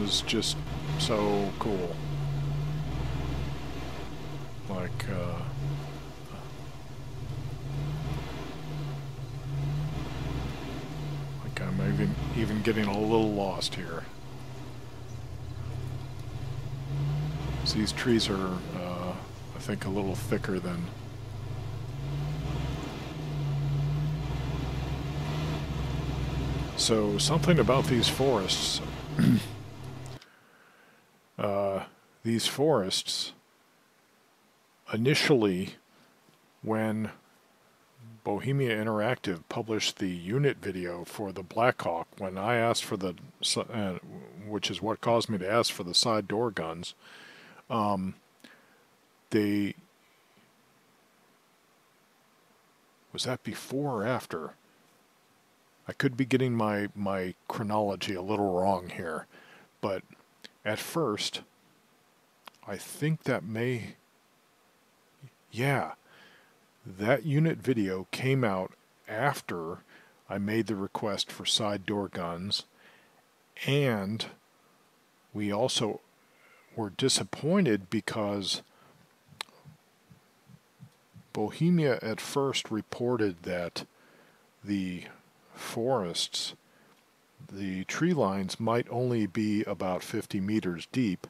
was just so cool. Like, I'm even getting a little lost here. So these trees are, I think, a little thicker than... So something about these forests. These forests, initially, when Bohemia Interactive published the unit video for the Blackhawk, when I asked for the, which is what caused me to ask for the side door guns, they, was that before or after? I could be getting my chronology a little wrong here, but at first, I think that may, yeah, that unit video came out after I made the request for side door guns, and we also were disappointed because Bohemia at first reported that the forests, the tree lines might only be about 50 meters deep,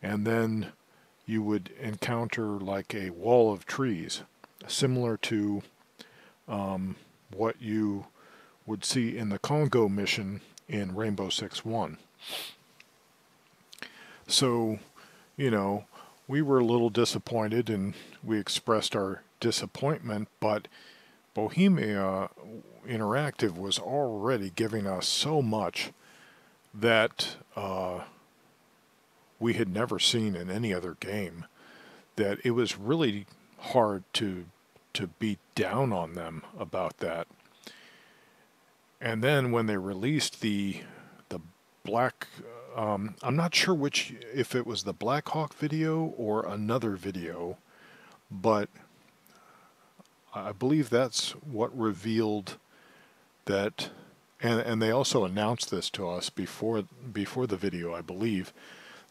and then you would encounter like a wall of trees, similar to what you would see in the Congo mission in Rainbow Six 1. So, you know, we were a little disappointed and we expressed our disappointment, but Bohemia Interactive was already giving us so much that we had never seen in any other game, that it was really hard to beat down on them about that. And then when they released the Black, I'm not sure which, if it was the Black Hawk video or another video, but I believe that's what revealed that, and they also announced this to us before the video, I believe,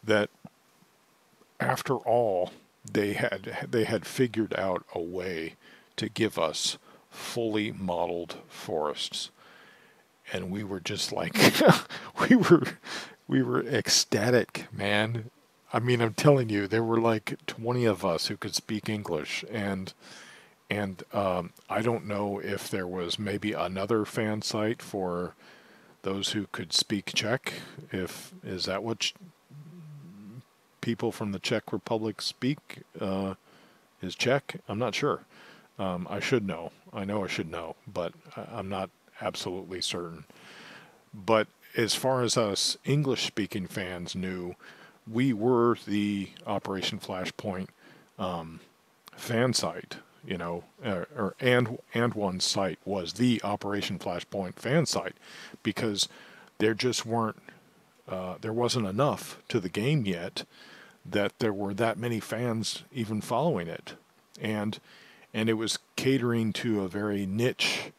that after all, they had figured out a way to give us fully modeled forests, and we were just like we were ecstatic, man. I mean, I'm telling you, there were like 20 of us who could speak English, and I don't know if there was maybe another fan site for those who could speak Czech. Is that what people from the Czech Republic speak? Is Czech? I'm not sure. I should know. I know I should know, but I'm not absolutely certain. But as far as us English-speaking fans knew, we were the Operation Flashpoint fan site. You know, and one site was the Operation Flashpoint fan site, because there just weren't, there wasn't enough to the game yet that there were that many fans even following it, and it was catering to a very niche,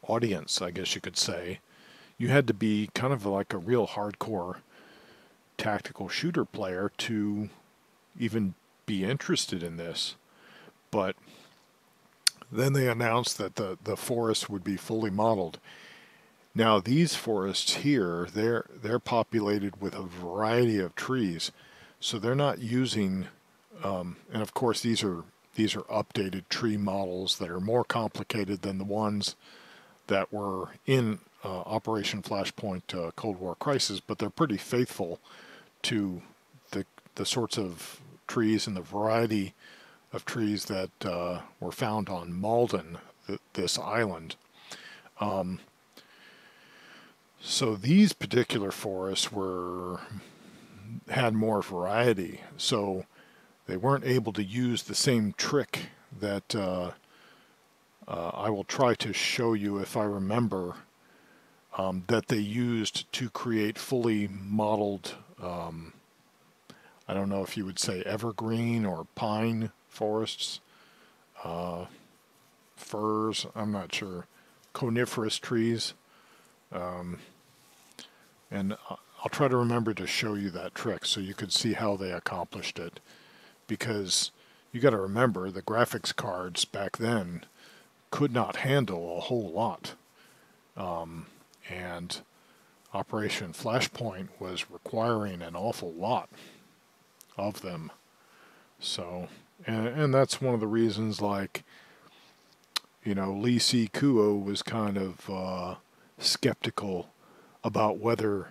audience, I guess you could say. you had to be kind of like a real hardcore tactical shooter player to even be interested in this. But then they announced that the forest would be fully modeled. Now these forests here, they're populated with a variety of trees, so they're not using, and of course these are updated tree models that are more complicated than the ones that were in Operation Flashpoint Cold War Crisis, but they're pretty faithful to the sorts of trees and the variety of trees that were found on Malden, this island. So these particular forests had more variety, so they weren't able to use the same trick that I will try to show you if I remember, that they used to create fully modeled, I don't know if you would say evergreen or pine forests, firs, I'm not sure, coniferous trees. And I'll try to remember to show you that trick so you could see how they accomplished it. Because you got to remember, the graphics cards back then could not handle a whole lot. And Operation Flashpoint was requiring an awful lot of them. So, and that's one of the reasons, like, you know, Lee C. Kuo was kind of skeptical about whether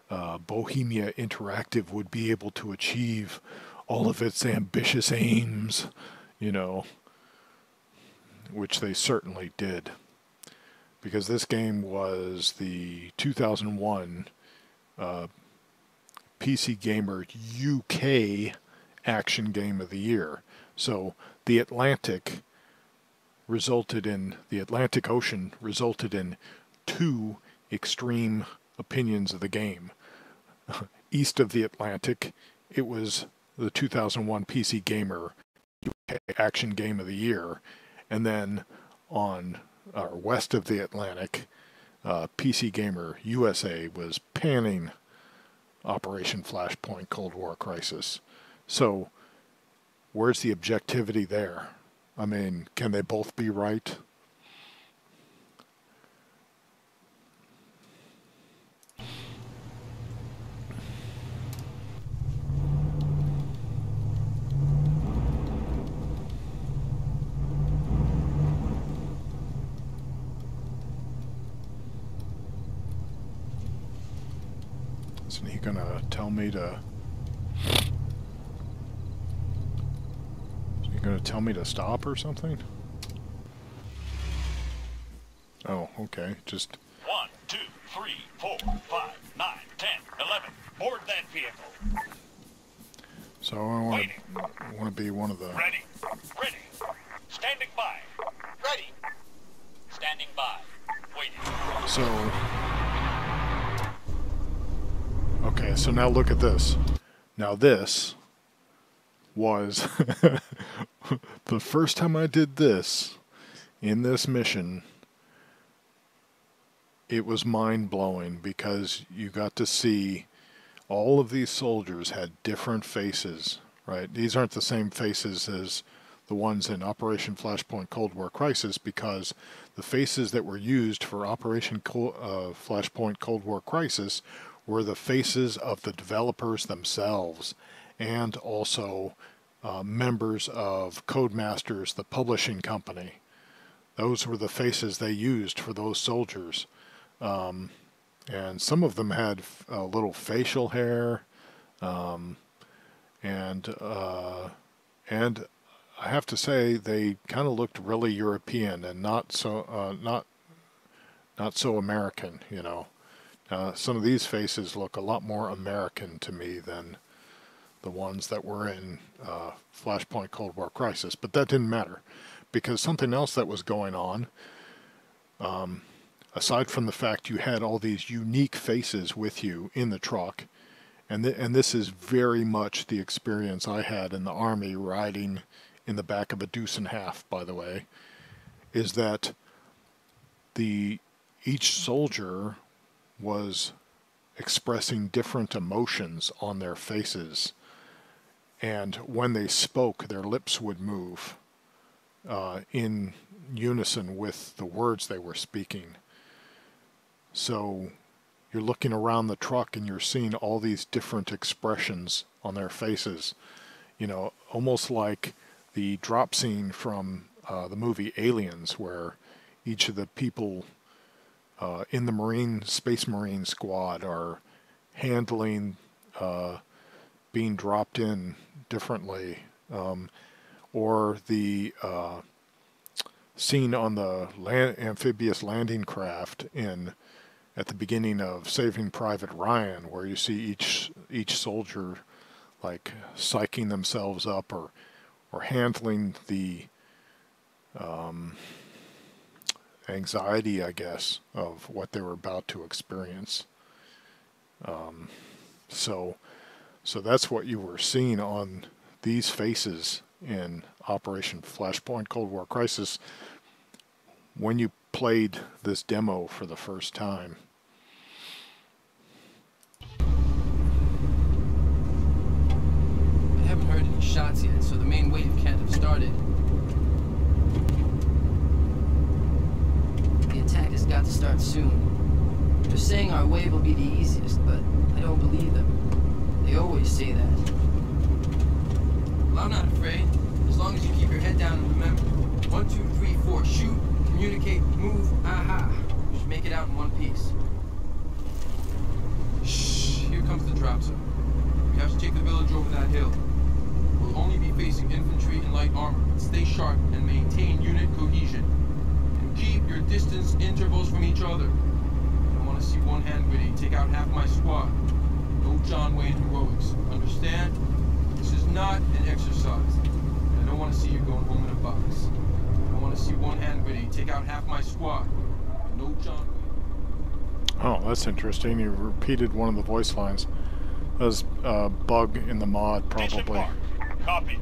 Bohemia Interactive would be able to achieve all of its ambitious aims, you know, which they certainly did. Because this game was the 2001 PC Gamer UK Action Game of the Year. So the Atlantic Ocean resulted in two extreme opinions of the game. East of the Atlantic, it was the 2001 PC Gamer UK Action Game of the Year, and then on west of the Atlantic, PC Gamer USA was panning Operation Flashpoint Cold War Crisis. So where's the objectivity there? I mean, can they both be right? Isn't he gonna tell me to... Is he gonna tell me to stop or something? Oh, okay. Just... 1, 2, 3, 4, 5, 9, 10, 11. Board that vehicle. So I want to be one of the... Ready. Ready. Standing by. Ready. Standing by. Waiting. So... Okay, so now look at this. Now this was the first time I did this in this mission. It was mind-blowing because you got to see all of these soldiers had different faces, right? These aren't the same faces as the ones in Operation Flashpoint Cold War Crisis, because the faces that were used for Operation Flashpoint Cold War Crisis were the faces of the developers themselves, and also members of Codemasters, the publishing company. Those were the faces they used for those soldiers. And some of them had a little facial hair, and I have to say they kind of looked really European and not so American, you know. Some of these faces look a lot more American to me than the ones that were in Flashpoint Cold War Crisis, but that didn't matter, because something else that was going on, aside from the fact you had all these unique faces with you in the truck, and this is very much the experience I had in the Army riding in the back of a deuce and half, by the way, is that each soldier was expressing different emotions on their faces, and when they spoke, their lips would move in unison with the words they were speaking. So you're looking around the truck and you're seeing all these different expressions on their faces, you know, almost like the drop scene from the movie Aliens, where each of the people in the Space Marine squad are handling being dropped in differently, or the scene on the amphibious landing craft at the beginning of Saving Private Ryan, where you see each soldier like psyching themselves up or handling the anxiety, I guess, of what they were about to experience. So that's what you were seeing on these faces in Operation Flashpoint Cold War Crisis when you played this demo for the first time. I haven't heard any shots yet, so the main wave can't have started. The attack has got to start soon. They're saying our wave will be the easiest, but I don't believe them. They always say that. Well, I'm not afraid, as long as you keep your head down and remember. 1, 2, 3, 4, shoot, communicate, move, aha. We should make it out in one piece. Shh, here comes the drop zone. We have to take the village over that hill. We'll only be facing infantry and light armor. Stay sharp and maintain unit cohesion. And keep your distance intervals from each other. I don't want to see one hand grenade take out half my squad. No John Wayne heroics. Understand? This is not an exercise. And I don't want to see you going home in a box. I want to see one hand grenade take out half my squad. No John Wayne. Oh, that's interesting. You repeated one of the voice lines. That was a bug in the mod, probably. Copy.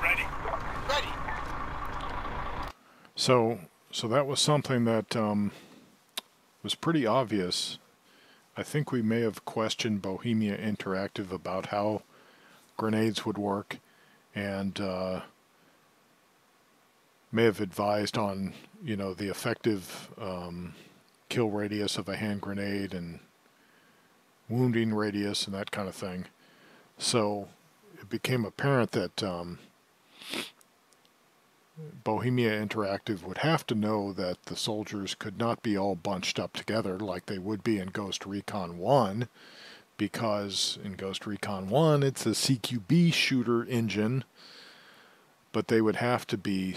Ready. Ready. So that was something that was pretty obvious. I think we may have questioned Bohemia Interactive about how grenades would work, and may have advised on, you know, the effective kill radius of a hand grenade and wounding radius and that kind of thing. So it became apparent that Bohemia Interactive would have to know that the soldiers could not be all bunched up together like they would be in Ghost Recon 1, because in Ghost Recon 1 it's a CQB shooter engine, but they would have to be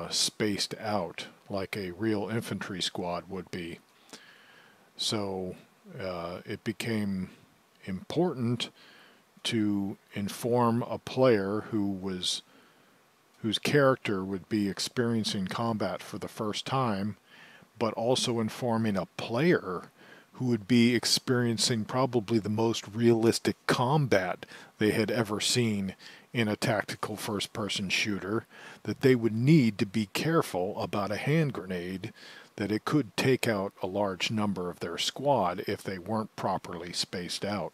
spaced out like a real infantry squad would be. So it became important to inform a player whose character would be experiencing combat for the first time, but also informing a player who would be experiencing probably the most realistic combat they had ever seen in a tactical first-person shooter, that they would need to be careful about a hand grenade, that it could take out a large number of their squad if they weren't properly spaced out.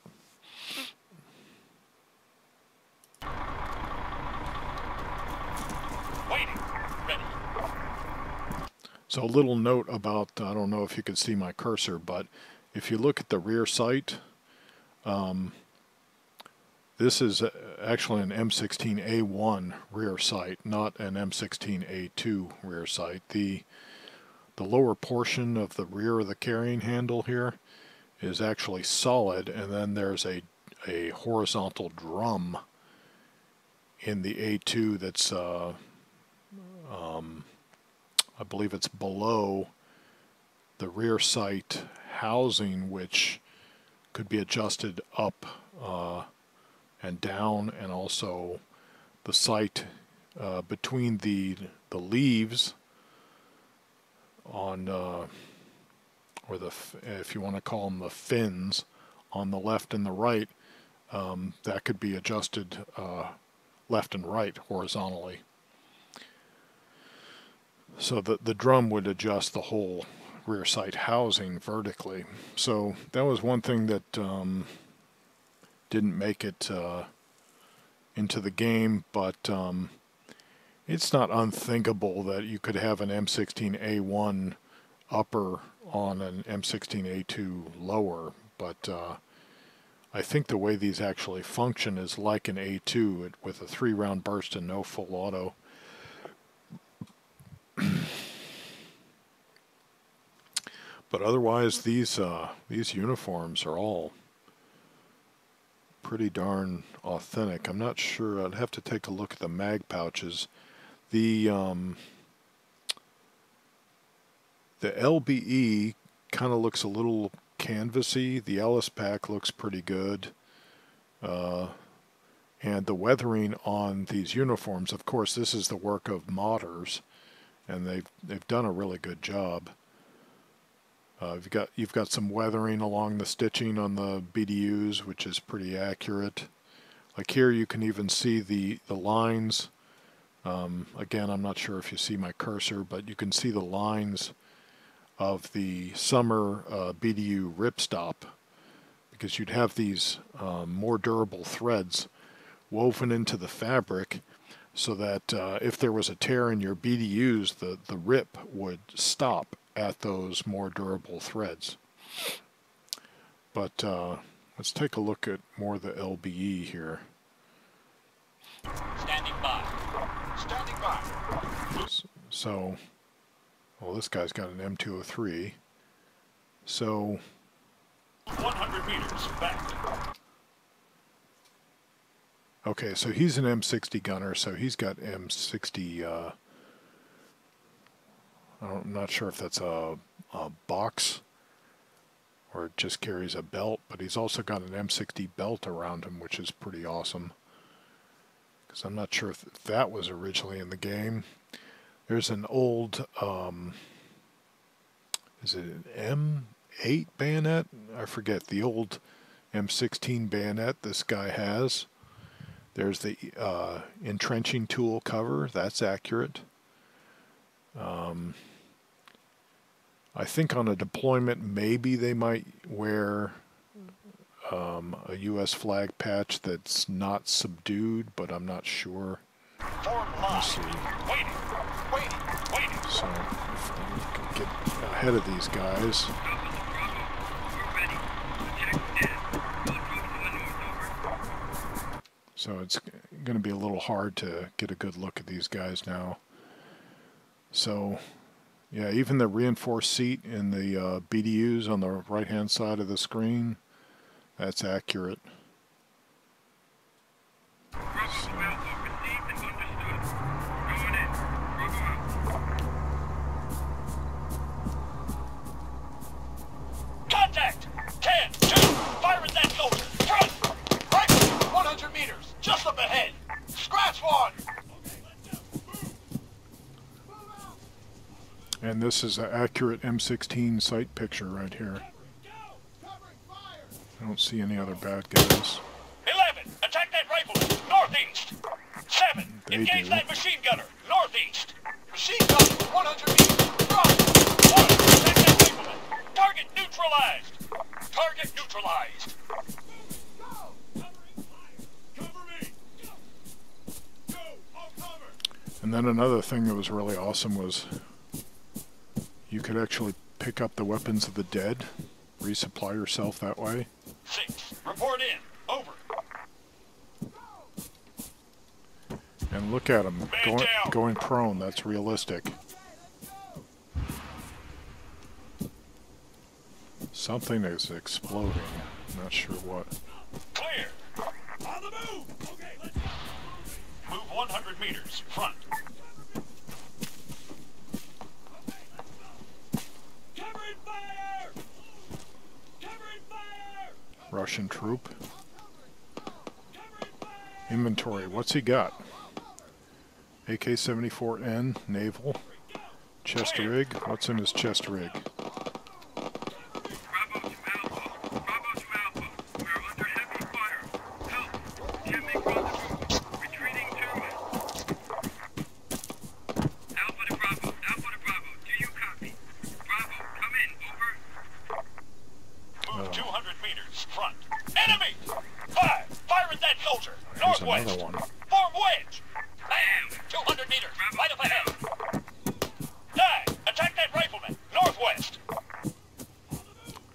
Waiting. Ready. So a little note about, I don't know if you can see my cursor, but if you look at the rear sight, this is actually an M16A1 rear sight, not an M16A2 rear sight. The lower portion of the rear of the carrying handle here is actually solid, and then there's a horizontal drum in the A2 that's I believe it's below the rear sight housing, which could be adjusted up and down, and also the sight between the leaves on or if you want to call them the fins on the left and the right, that could be adjusted left and right horizontally. So the drum would adjust the whole rear sight housing vertically. So that was one thing that didn't make it into the game, but it's not unthinkable that you could have an M16A1 upper on an M16A2 lower, but I think the way these actually function is like an A2 with a 3-round burst and no full auto. But otherwise, these uniforms are all pretty darn authentic. I'm not sure. I'd have to take a look at the mag pouches. The LBE kind of looks a little canvasy. The Ellis pack looks pretty good. And the weathering on these uniforms, of course, this is the work of modders, and they've done a really good job. You've got some weathering along the stitching on the BDUs, which is pretty accurate. Like here, you can even see the lines. Again, I'm not sure if you see my cursor, but you can see the lines of the summer BDU ripstop, because you'd have these more durable threads woven into the fabric, so that if there was a tear in your BDUs, the rip would stop at those more durable threads. But let's take a look at more of the LBE here. Standing by. Standing by. So, well, this guy's got an M203. So 100 meters back. Okay, so he's an M60 gunner, so he's got M60, I'm not sure if that's a box or it just carries a belt, but he's also got an M60 belt around him, which is pretty awesome. Because I'm not sure if that was originally in the game. There's an old, is it an M8 bayonet? I forget, the old M16 bayonet this guy has. There's the entrenching tool cover. That's accurate. I think on a deployment, maybe they might wear a U.S. flag patch that's not subdued, but I'm not sure. Let's see. So if we can get ahead of these guys. So it's going to be a little hard to get a good look at these guys now. So, yeah, even the reinforced seat in the BDUs on the right-hand side of the screen, that's accurate. Contact! 10, 2, fire at that soldier! Front! Right! 100 meters! Just up ahead! Scratch one! And this is an accurate M16 sight picture right here. I don't see any other bad guys. 11, attack that rifleman, northeast. 7, They engage do. that machine gunner, northeast. Machine gunner, 100 meters, front. 1, attack that rifleman. Target neutralized. Target neutralized. And then another thing that was really awesome was you could actually pick up the weapons of the dead, resupply yourself that way. 6, report in, over. And look at him going prone. That's realistic. Something is exploding. Not sure what. Clear. On the move. Okay, let's go. Move 100 meters, front. Covering fire! Covering fire! Russian troop. Inventory. What's he got? AK-74N, naval. Chest rig. What's in his chest rig? Bravo to Alpha. Bravo to Alpha. We're under heavy fire. Help. Jamming rendezvous. Retreating German. Alpha to Bravo. Alpha 200 meters. Front. Enemy! 5. Fire at that soldier. Here's Northwest. another one. Form wedge. Bam! 200 meters. Right up ahead. 9. Attack that rifleman. Northwest.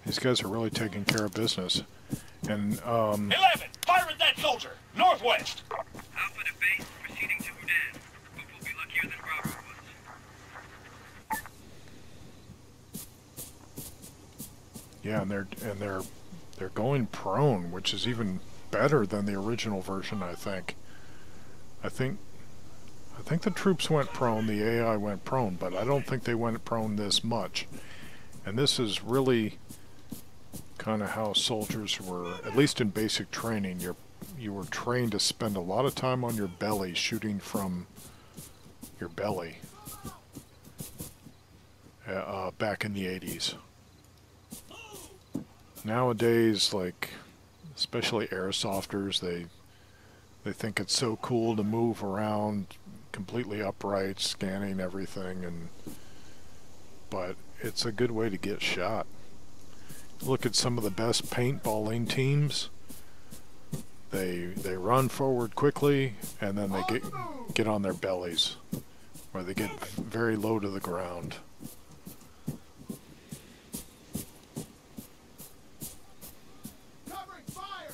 These guys are really taking care of business. And 11. Fire at that soldier. Northwest. Alpha to base, proceeding to Udan. Hope we'll be luckier than Bravo was. yeah, and they're going prone, which is even better than the original version, I think. I think the troops went prone, the AI went prone, but I don't think they went prone this much. And this is really kind of how soldiers were, at least in basic training. You were trained to spend a lot of time on your belly, shooting from your belly back in the 80s. Nowadays, like, especially airsofters, they think it's so cool to move around completely upright, scanning everything, but it's a good way to get shot. Look at some of the best paintballing teams. They run forward quickly, and then they get on their bellies, where they get very low to the ground. Covering fire!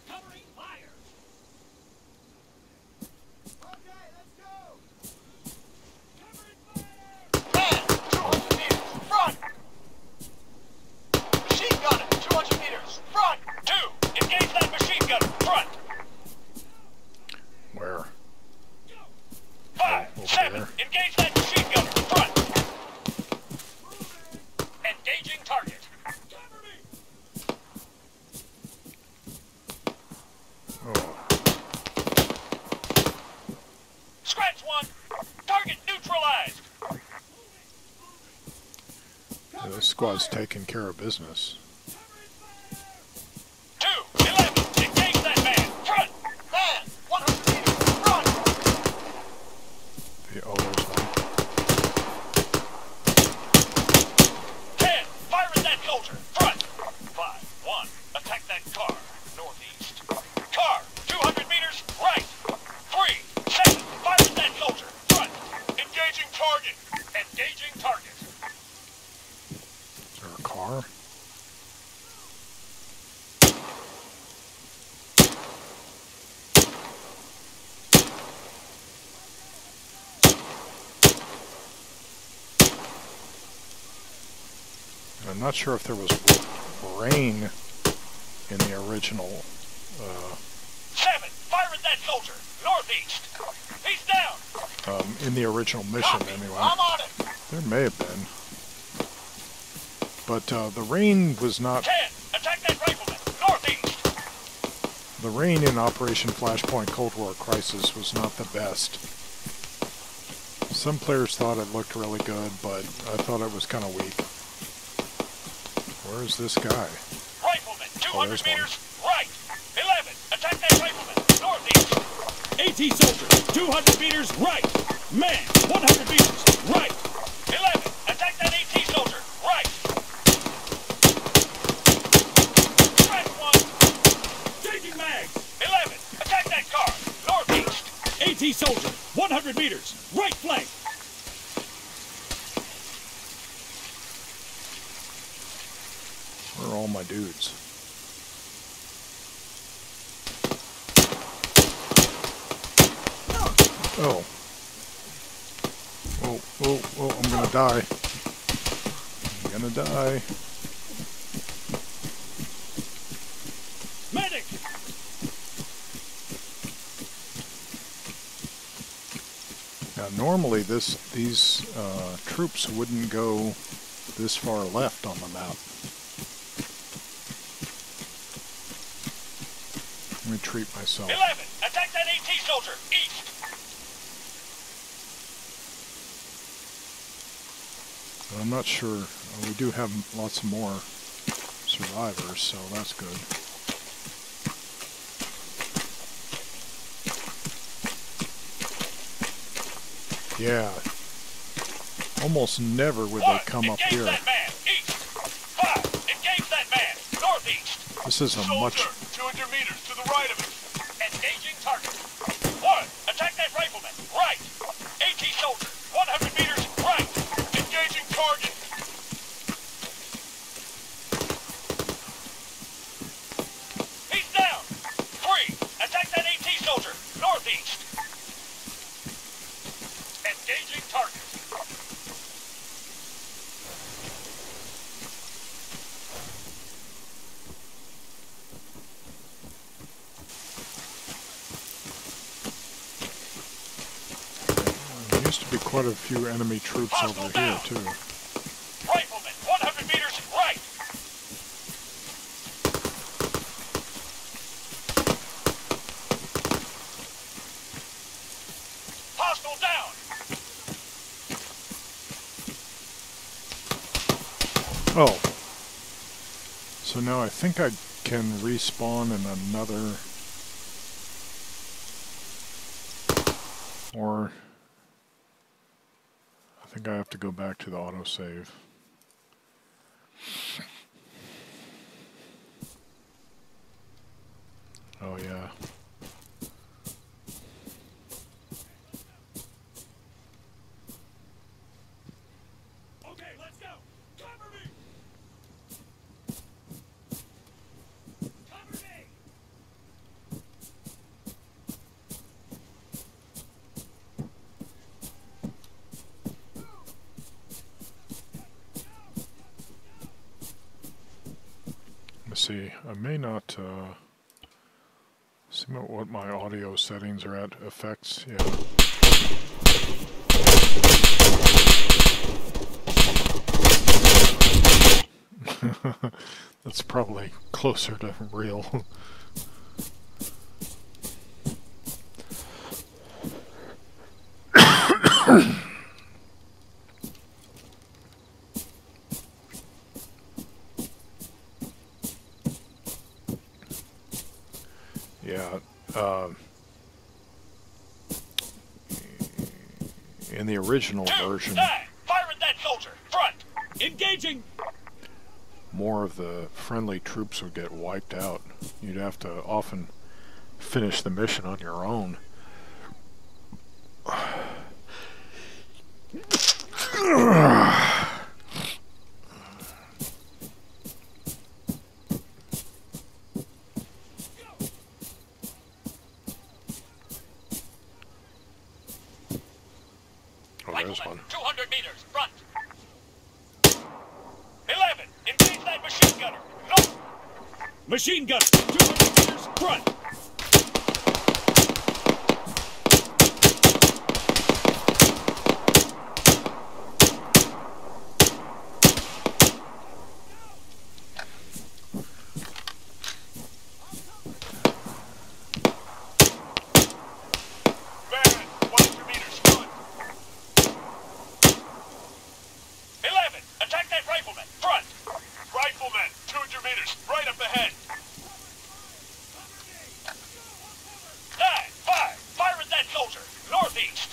Covering fire. Okay, let's go! Man, 200 meters. Front. Machine gunner. 200 meters. Front. 2. Engage that machine gunner. Front. Where? 5. Over 7. there. Engage that machine gunner. Front. Engaging target. Oh, Scratch 1. Target neutralized. yeah, this squad's taking care of business. 2. 11. Engage that man. Front. Man. 100 meters. Front. Oh, there's one. 10. Fire at that soldier. Front. 5. 1. Attack that car. Northeast. Car. 200 meters. Right. 3. 7. Fire at that soldier. Front. Engaging target. Engaging target. Is there a car? I'm not sure if there was rain in the original. 7. Fire at that soldier. Northeast. He's down. In the original mission, Copy. anyway. I'm on it. There may have been. But the rain was not... 10. Attack that rifleman. Northeast. The rain in Operation Flashpoint Cold War Crisis was not the best. Some players thought it looked really good, but I thought it was kind of weak. Where's this guy? Rifleman. 200 there's one. meters. Right. 11. Attack that rifleman. Northeast. AT soldier, 200 meters right. Man, 100 meters right. 11. Attack that AT soldier. Right. Scratch 1. Changing mags. 11. Attack that car. Northeast. AT soldier, 100 meters right flank. Where are all my dudes? Oh. Oh, oh, oh, I'm gonna die. I'm gonna die. Medic. Now normally these troops wouldn't go this far left on the map. Let me treat myself. 11. Attack that AT soldier. East. I'm not sure. We do have lots more survivors, so that's good. Yeah. Almost never would they One, come up engage here. that man, east. 5, engage that man, northeast. This is a much... Soldier, 200 meters to the right of it. Engaging target. 1, attack that rifleman, right. AT soldier, 100 meters, right. Engaging target. He's down. 3, attack that AT soldier, northeast. Engaging target. There used to be quite a few enemy troops over here, too. Rifleman, 100 meters, right. Hostile down. Oh. So now I think I can respawn in another... Or... I think I have to go back to the autosave. Oh yeah. Okay, let's go. Cover me. Cover me. Let's see. I may not see what my audio settings are at. Effects, yeah. That's probably closer to real. Yeah. In the original 2, version, 9, fire at that soldier, front. Engaging. more of the friendly troops would get wiped out. You'd have to often finish the mission on your own. Oh, there's Rifleman, one. 200 meters, front. 11, engage that machine gunner, north. Machine gunner. 200 meters, front. Van, 100 meters, front. 11, attack that rifleman, front. Rifleman, 200 meters, right up ahead. 9, 5, fire at that soldier, northeast.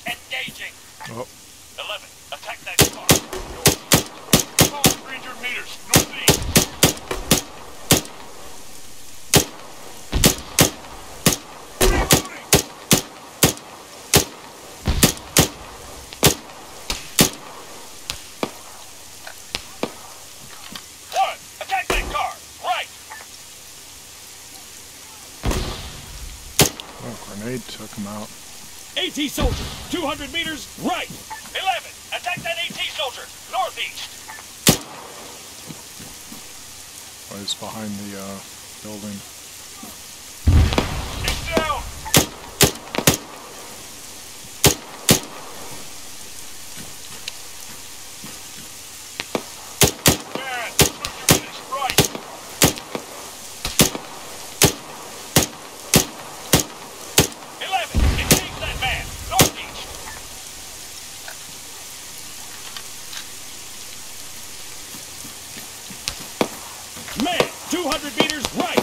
Engaging. Oh, 11, attack that car. 300 meters, northeast. One, attack that car, right. oh, grenade took him out. AT soldier. 200 meters, right. 11, attack that AT soldier, northeast. Oh, he's behind the building. He's down. Van, 200 meters, right. 11, engage that man, northeast. Man, 200 meters, right.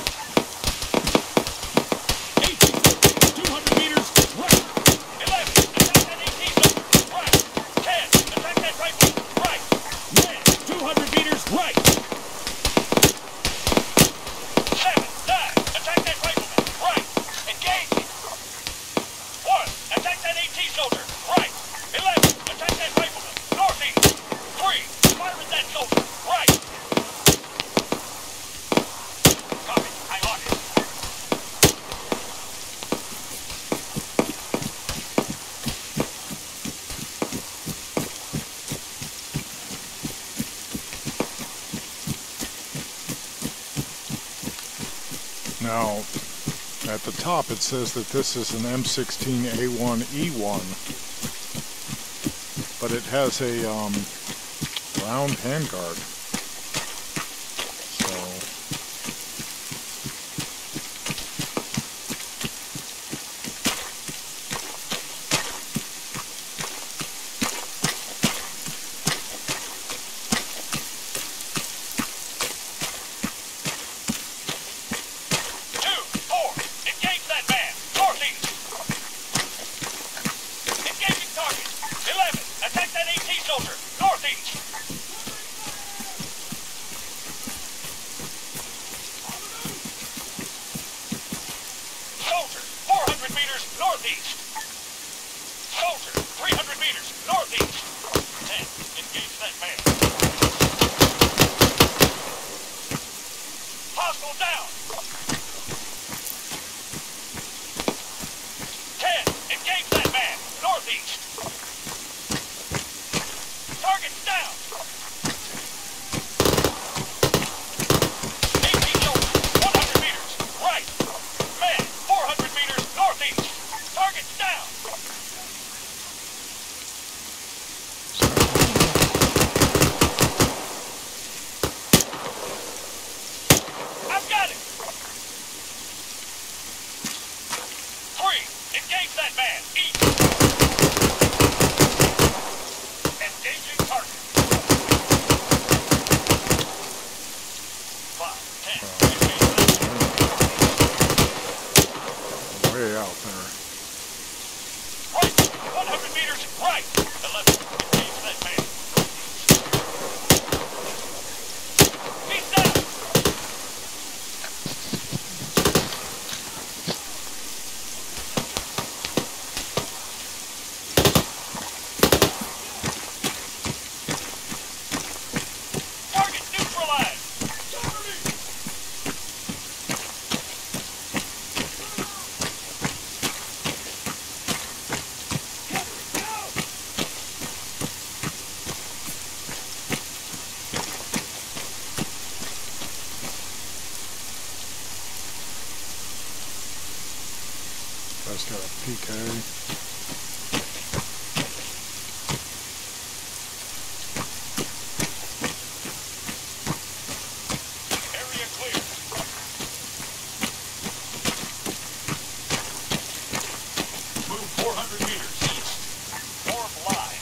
AT soldier. 200 meters, right. 11, attack that Now, at the top it says that this is an M16A1E1, but it has a round handguard. So way out there. Right, 100 meters, right. 11, engage that man. He's down. Target neutralized. That's got a PK. Area clear. Move 400 meters east. Form line.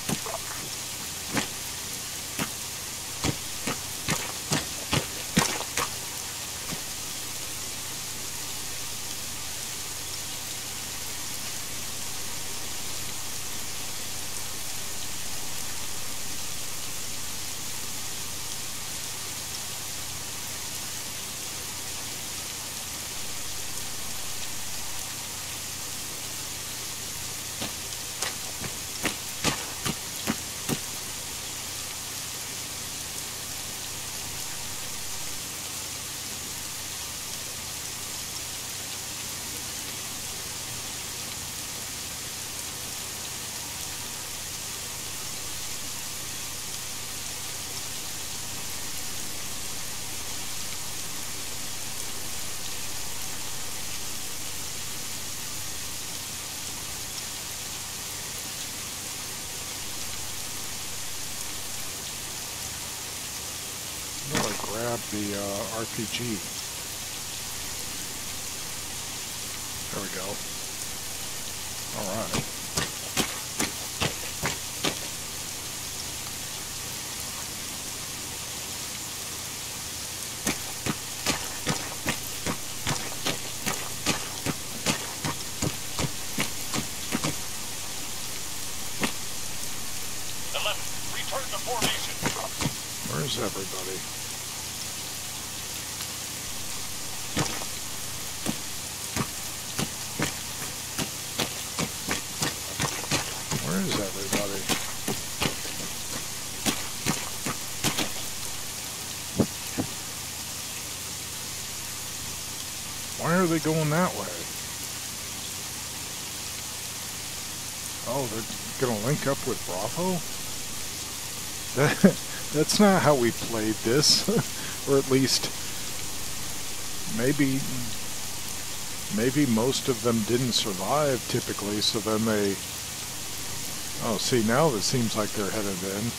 I'm gonna grab the RPG. There we go. All right. Return to formation. Where's everybody? Where is everybody? Why are they going that way? Oh, they're gonna link up with Bravo? That's not how we played this. Or at least, maybe maybe most of them didn't survive typically, so then they... Oh, see, now it seems like they're headed in.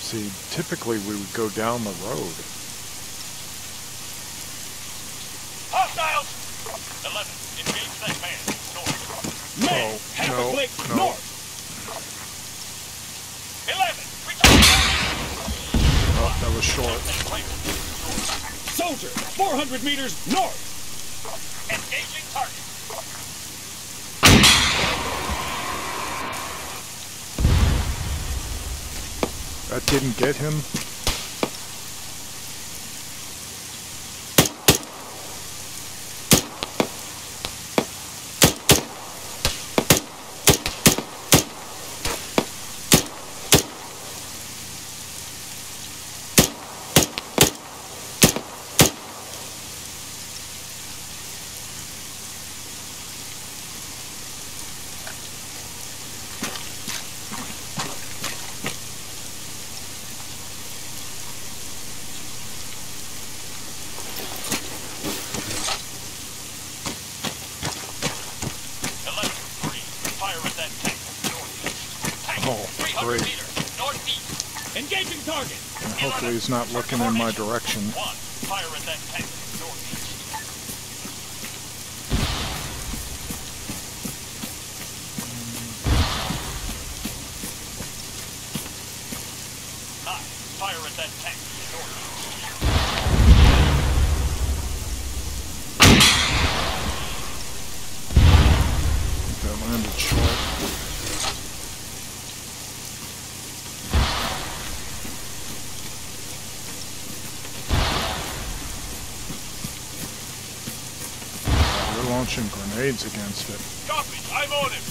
See, typically we would go down the road. Hostiles! 11, engage that man. North. Man, Oh, half no, a click no. north. 11, return. Oh, that was short. Soldier, 400 meters north. Engaging target. That didn't get him. Oh, great. Engaging target. And hopefully he's not looking in my direction. One, fire at that tank northeast. 9, fire at that tank northeast. That landed short. Launching grenades against it. Copy, I'm on him.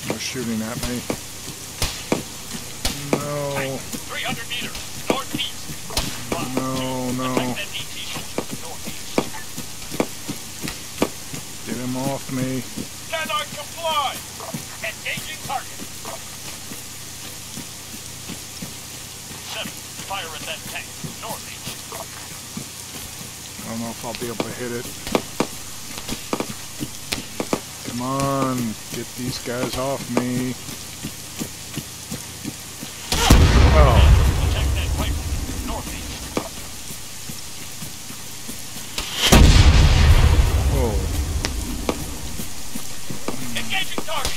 They're shooting at me. No. 300 meters, northeast. No. Attack that ET northeast. Get him off me. Cannot comply. Engaging target. 7, fire at that tank northeast. I don't know if I'll be able to hit it. Come on, get these guys off me. Oh. Attack that rifle northeast. Whoa. Engaging target.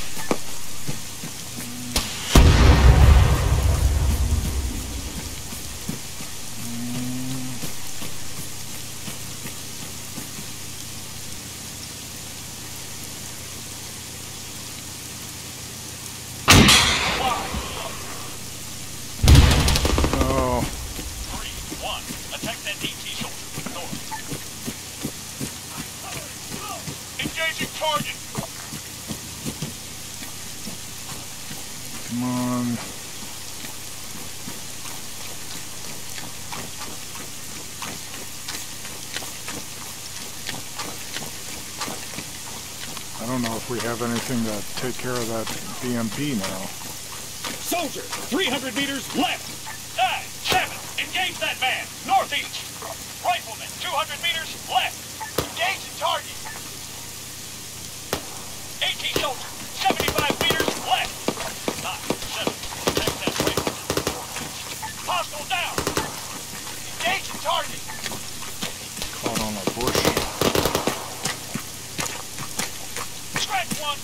Oh. 3, 1, attack that ET soldier north. Engaging target. Come on. I don't know if we have anything to take care of that BMP now. Soldier, 300 meters left. 9, 7, engage that man northeast. Rifleman, 200 meters left. Engage the target. AT soldier, 75 meters left. 9, 7, attack that rifleman northeast. Hostile down. Engage the target. Caught on a bush. Scratch one.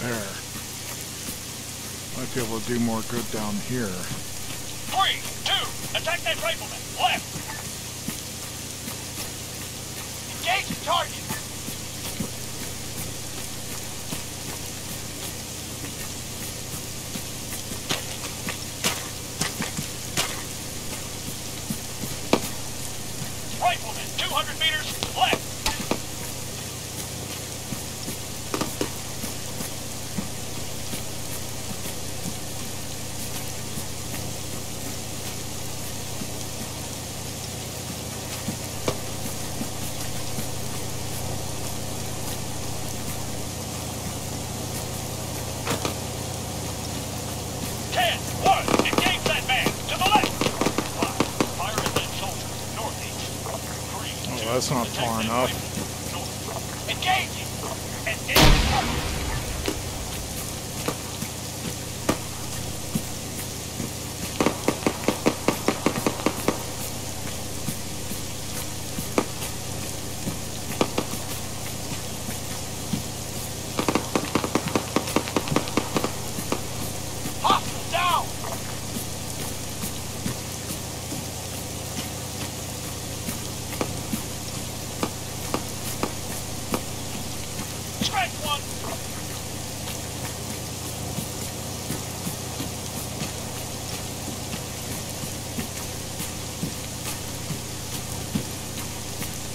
There. Might be able to do more good down here. 3, 2, attack that rifleman. Left. Engage the target. Rifleman, 200 meters, left. That's not far enough. Engaging! Hostile down! Strike one!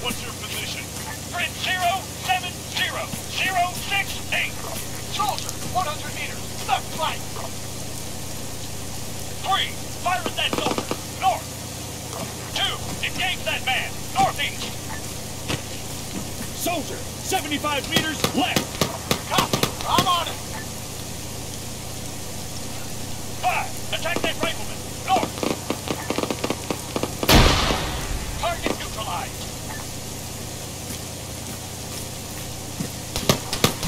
What's your position? Grid 070 068. Soldier, 100 meters, left flank. 3, fire at that soldier, north. 2, engage that man, northeast. Soldier, 75 meters left. Copy, I'm on it. 5, attack that rifleman, north. Target neutralized.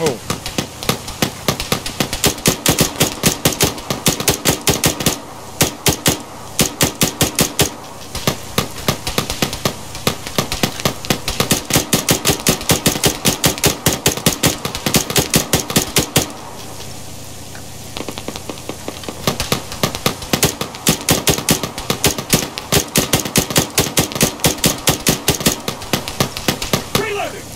Oh. Reloading.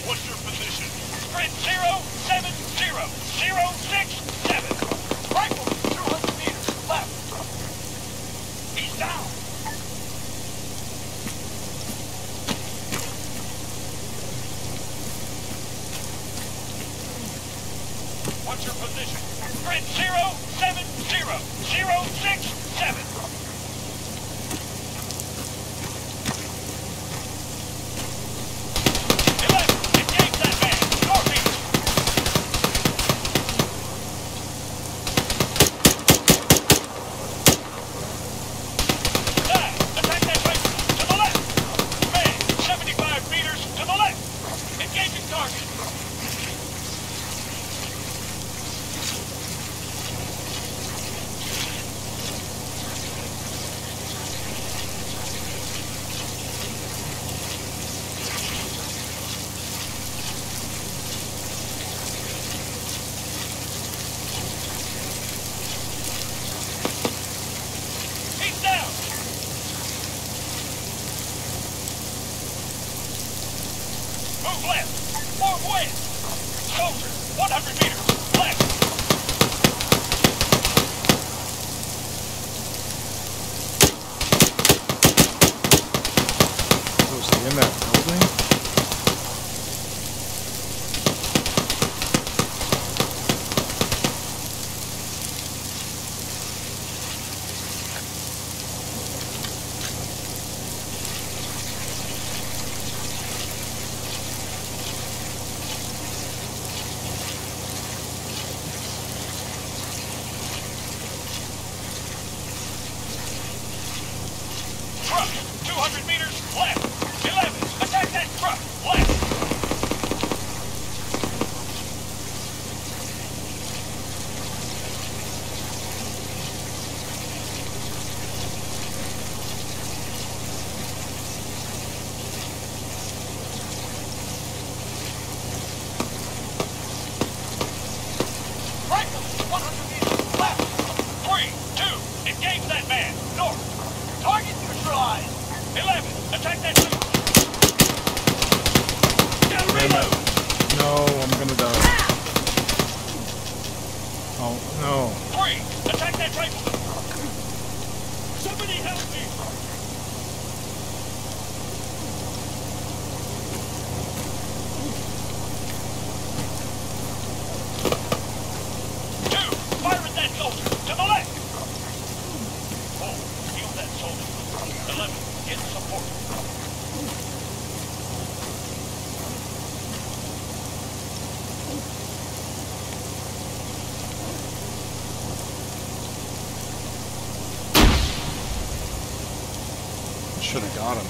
What's your position? Grid 070 067. Rifleman, 200 meters, left. He's down. What's your position? Grid 070 067. He's down! Move left! Move west! Soldier, 100 meters, left! Was he in that building? 200 meters left. 11, attack that truck. Left. Rifle, 100 meters left. 3, 2, engage that man. North. Target neutralized. 11, attack that truck. Gotta Damn reload. it. No, I'm gonna die. Oh, no. 3, attack that rifle. Somebody help me! Two, fire at that soldier. To the left. 4, heal that soldier. 11, get support. Should have got him.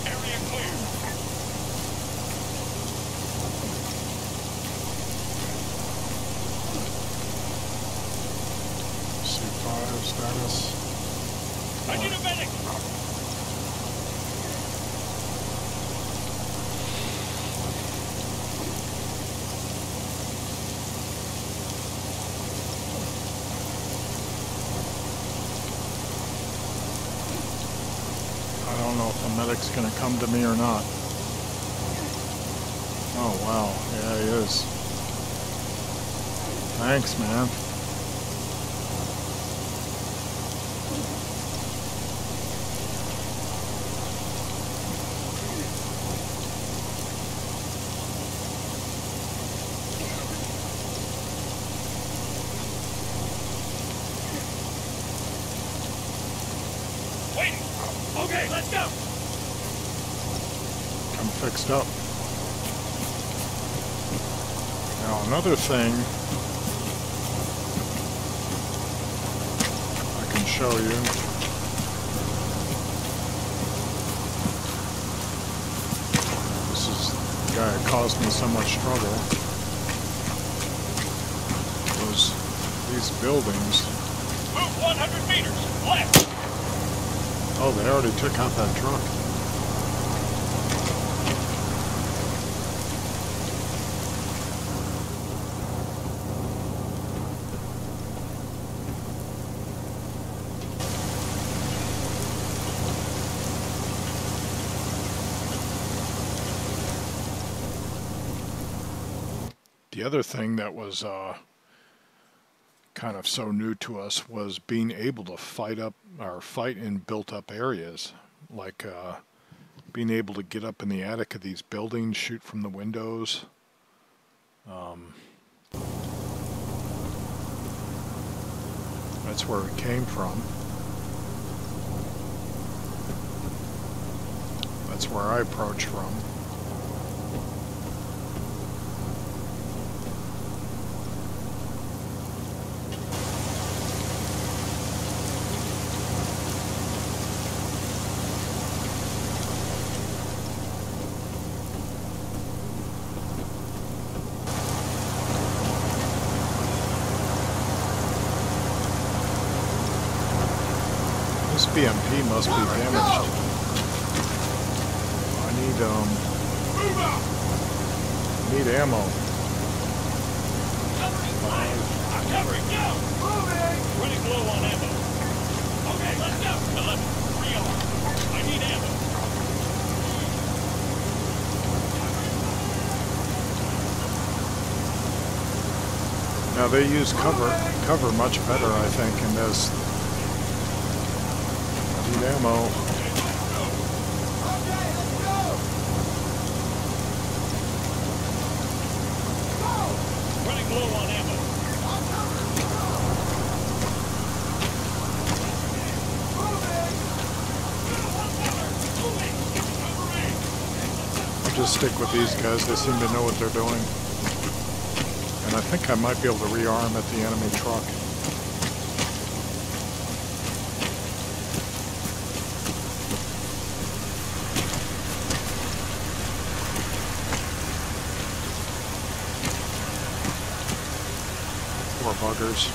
Area clear. C5 status. I need a medic! I don't know if the medic's gonna come to me or not. Oh wow, yeah he is. Thanks, man. Waiting. Okay, let's go! I'm fixed up. Now another thing I can show you. This is the guy that caused me so much trouble. Was these buildings. Move 100 meters left. Oh, they already took out that truck. The other thing that was kind of so new to us was being able to fight in built-up areas, like being able to get up in the attic of these buildings, shoot from the windows. That's where it came from. That's where I approached from. This BMP must be damaged. I need ammo. I'm covering, go! Moving! Running low on ammo. Okay, let's go! 11, rearm. I need ammo. Now they use cover much better, I think, in this. I need ammo. Running low on ammo. I'll just stick with these guys. They seem to know what they're doing. And I think I might be able to rearm at the enemy truck. buggers.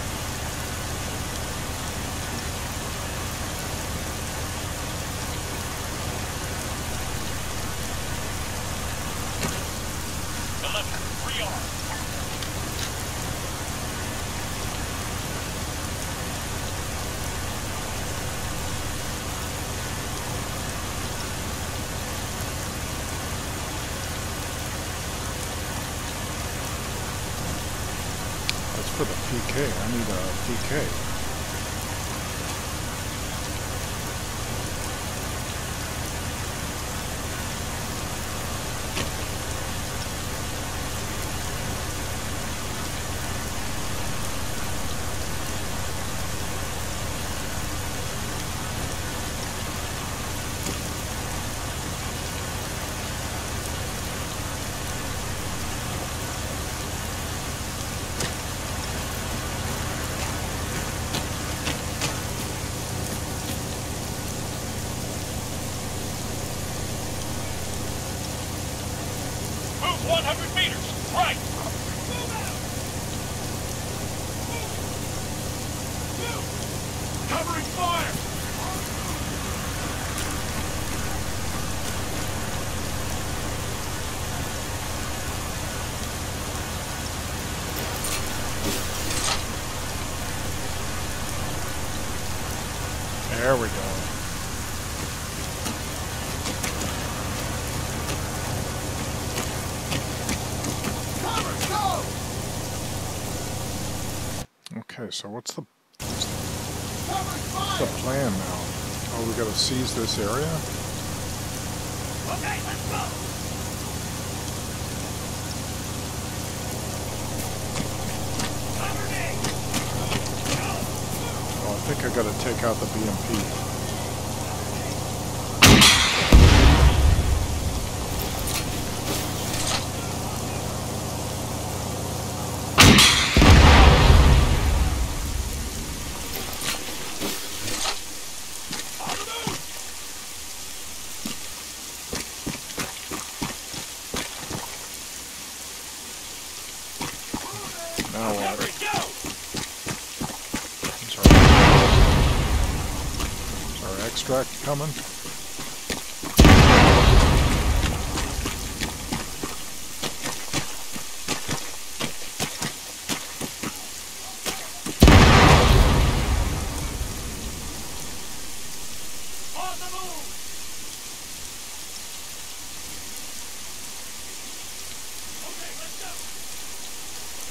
For the PK, I need a PK. Move 100 meters, right. Covering fire! There we go. Okay, so what's the plan now? Oh, we gotta seize this area? Okay, let's go! Oh, I think I gotta take out the BMP. Now what? Is our extract coming?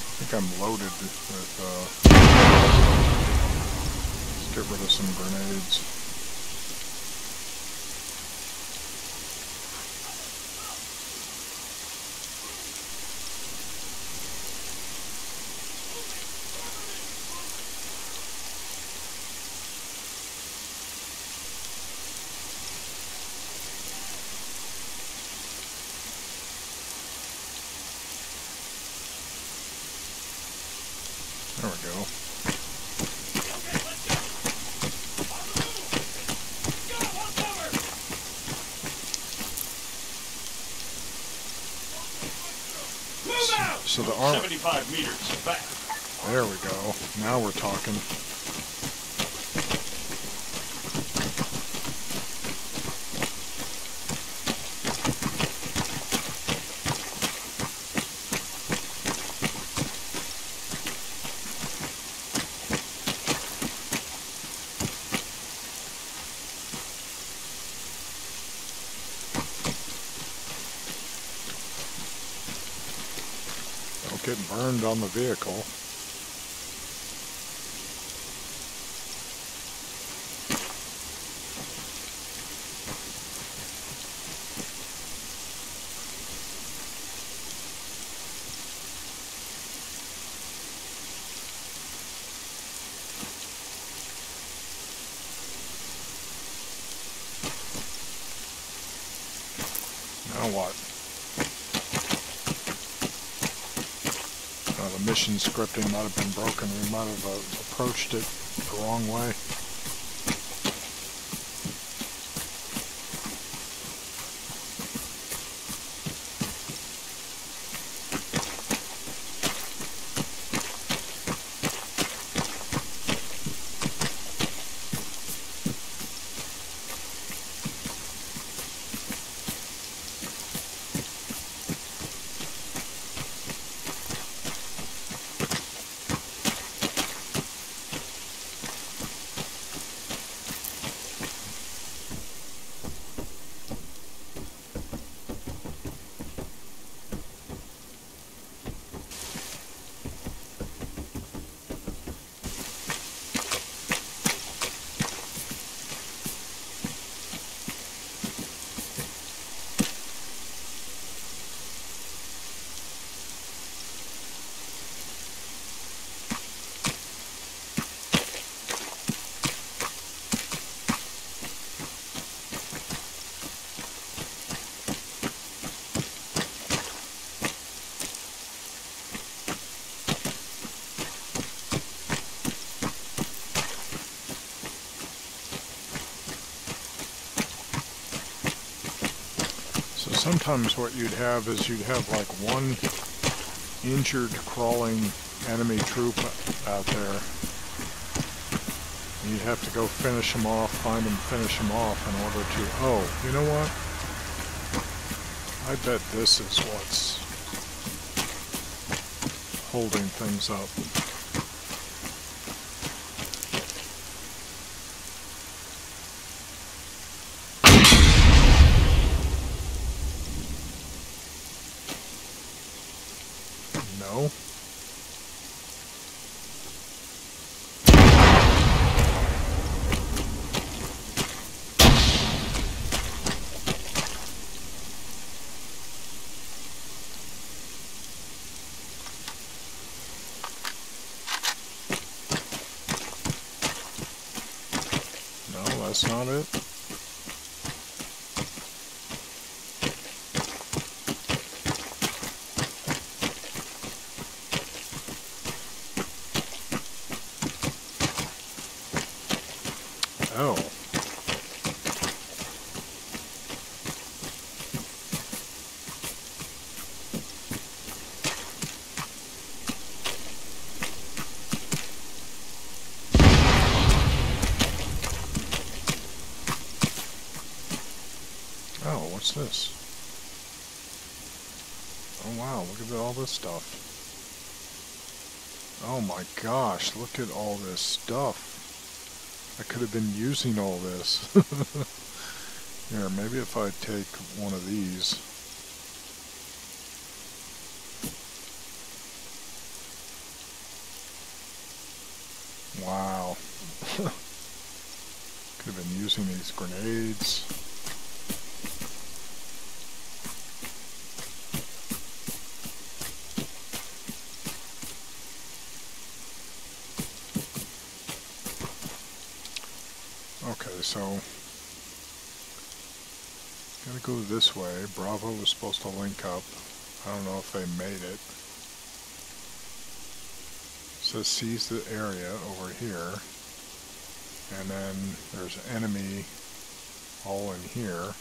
I think I'm loaded with, let's get rid of some grenades. There we go. So the arm. 75 meters back. There we go. Now we're talking. Don't get burned on the vehicle. Now what? The mission scripting might have been broken. We might have approached it the wrong way. sometimes what you'd have is you'd have like one injured, crawling enemy troop out there. And you'd have to go finish them off, find them, finish them off in order to... Oh, you know what? I bet this is what's holding things up. No. No, that's not it. Oh. Oh, what's this? Oh wow, look at all this stuff. Oh my gosh, look at all this stuff. I could have been using all this. Here, maybe if I take one of these. Wow. Could have been using these grenades. Okay, so gotta go this way. Bravo was supposed to link up. I don't know if they made it. So seize the area over here, and then there's enemy all in here.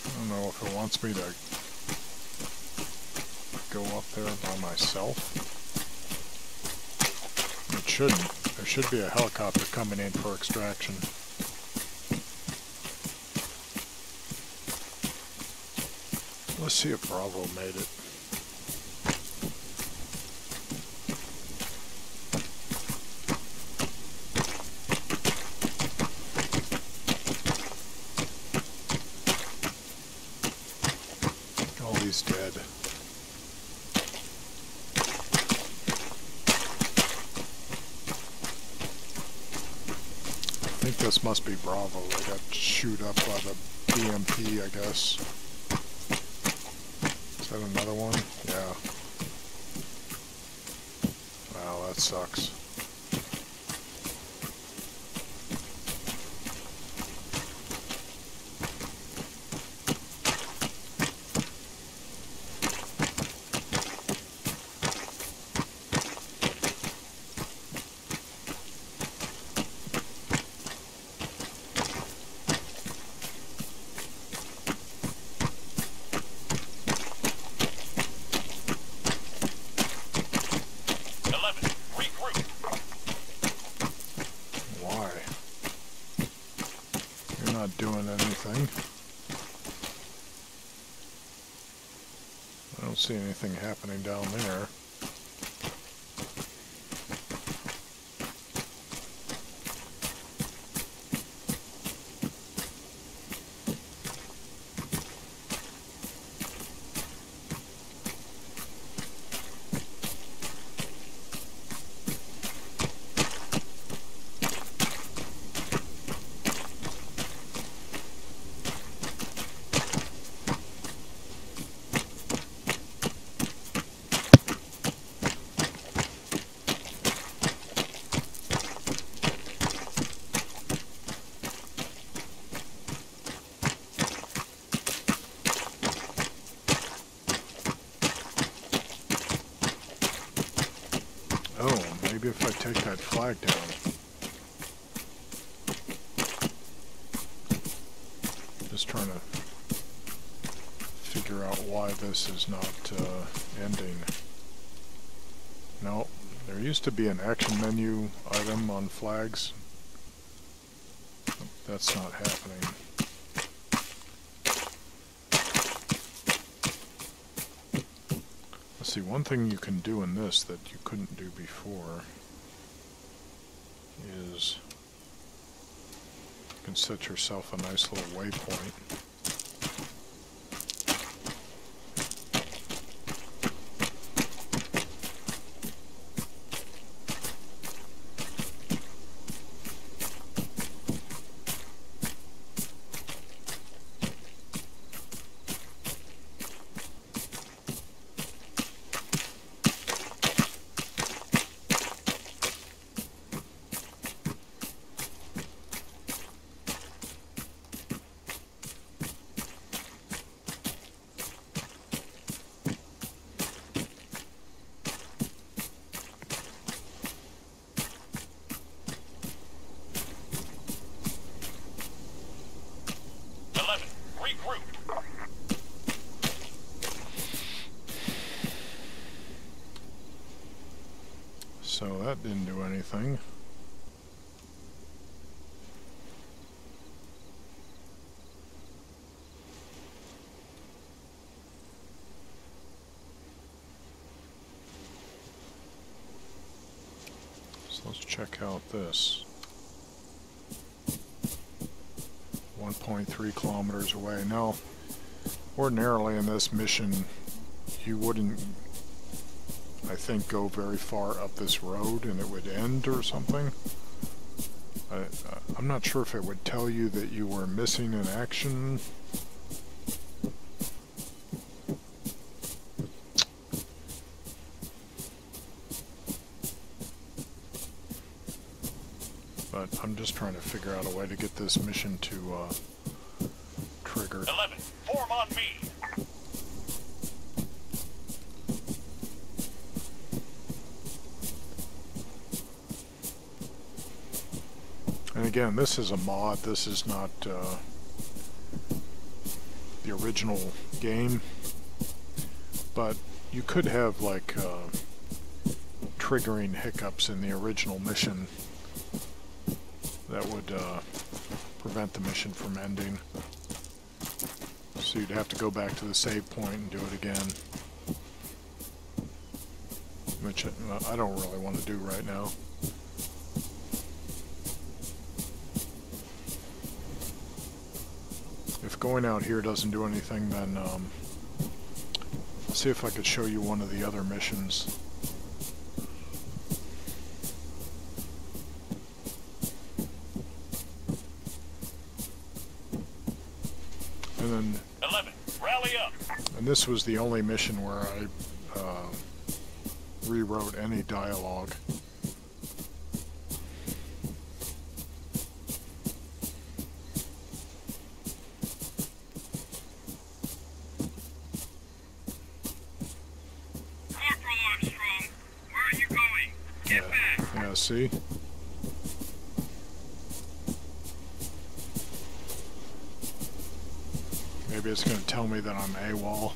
I don't know if it wants me to go up there by myself. It shouldn't. There should be a helicopter coming in for extraction. Let's see if Bravo made it. Oh, he's dead. I think this must be Bravo. They got chewed up by the BMP, I guess. Is that another one? Yeah. Wow, that sucks. Not doing anything. I don't see anything happening down there. Maybe if I take that flag down. Just trying trying to figure out why this is not ending. No, there used to be an action menu item on flags. That's not happening. Let's see, one thing you can do in this that you couldn't do before is you can set yourself a nice little waypoint. So that didn't do anything. So let's check out this. 1.3 kilometers away. Now, ordinarily in this mission, you wouldn't, I think, go very far up this road and it would end or something. I'm not sure if it would tell you that you were missing an action. But I'm just trying to figure out a way to get this mission to trigger. 11, form on me. And again, this is a mod. This is not the original game. But you could have like triggering hiccups in the original mission that would prevent the mission from ending. So you'd have to go back to the save point and do it again, which I don't really want to do right now. If going out here doesn't do anything, then see if I could show you one of the other missions. And then 11, rally up. And this was the only mission where I rewrote any dialogue. Corporal Armstrong, where are you going? Get back! Yeah, see? Maybe it's going to tell me that I'm AWOL.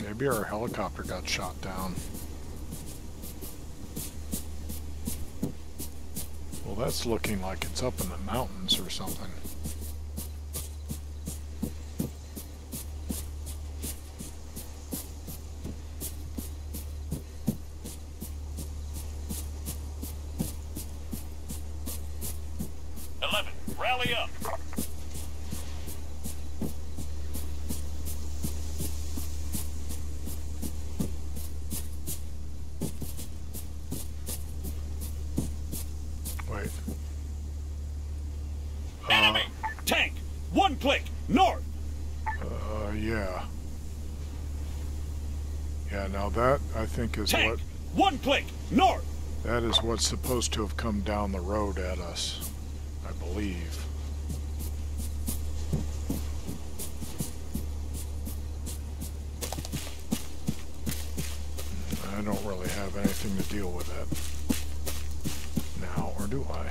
Maybe our helicopter got shot down. Well, that's looking like it's up in the mountains or something. Rally up. Wait. Enemy! Tank! One click! North! Yeah. Yeah, now that, I think, is Tank! what... One click! North! That is what's supposed to have come down the road at us, I believe. I don't really have anything to deal with that now, Or do I?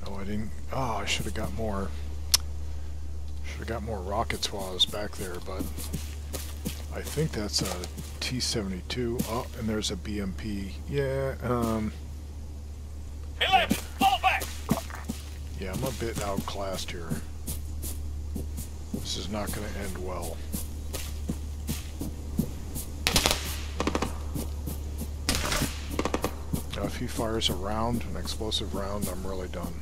Oh, I didn't. Oh, I should have got more. Should have got more rockets while I was back there, but I think that's a T-72. Oh, and there's a BMP. Yeah, 11, fall back! yeah, I'm a bit outclassed here. This is not going to end well. Now, if he fires a round, an explosive round, I'm really done.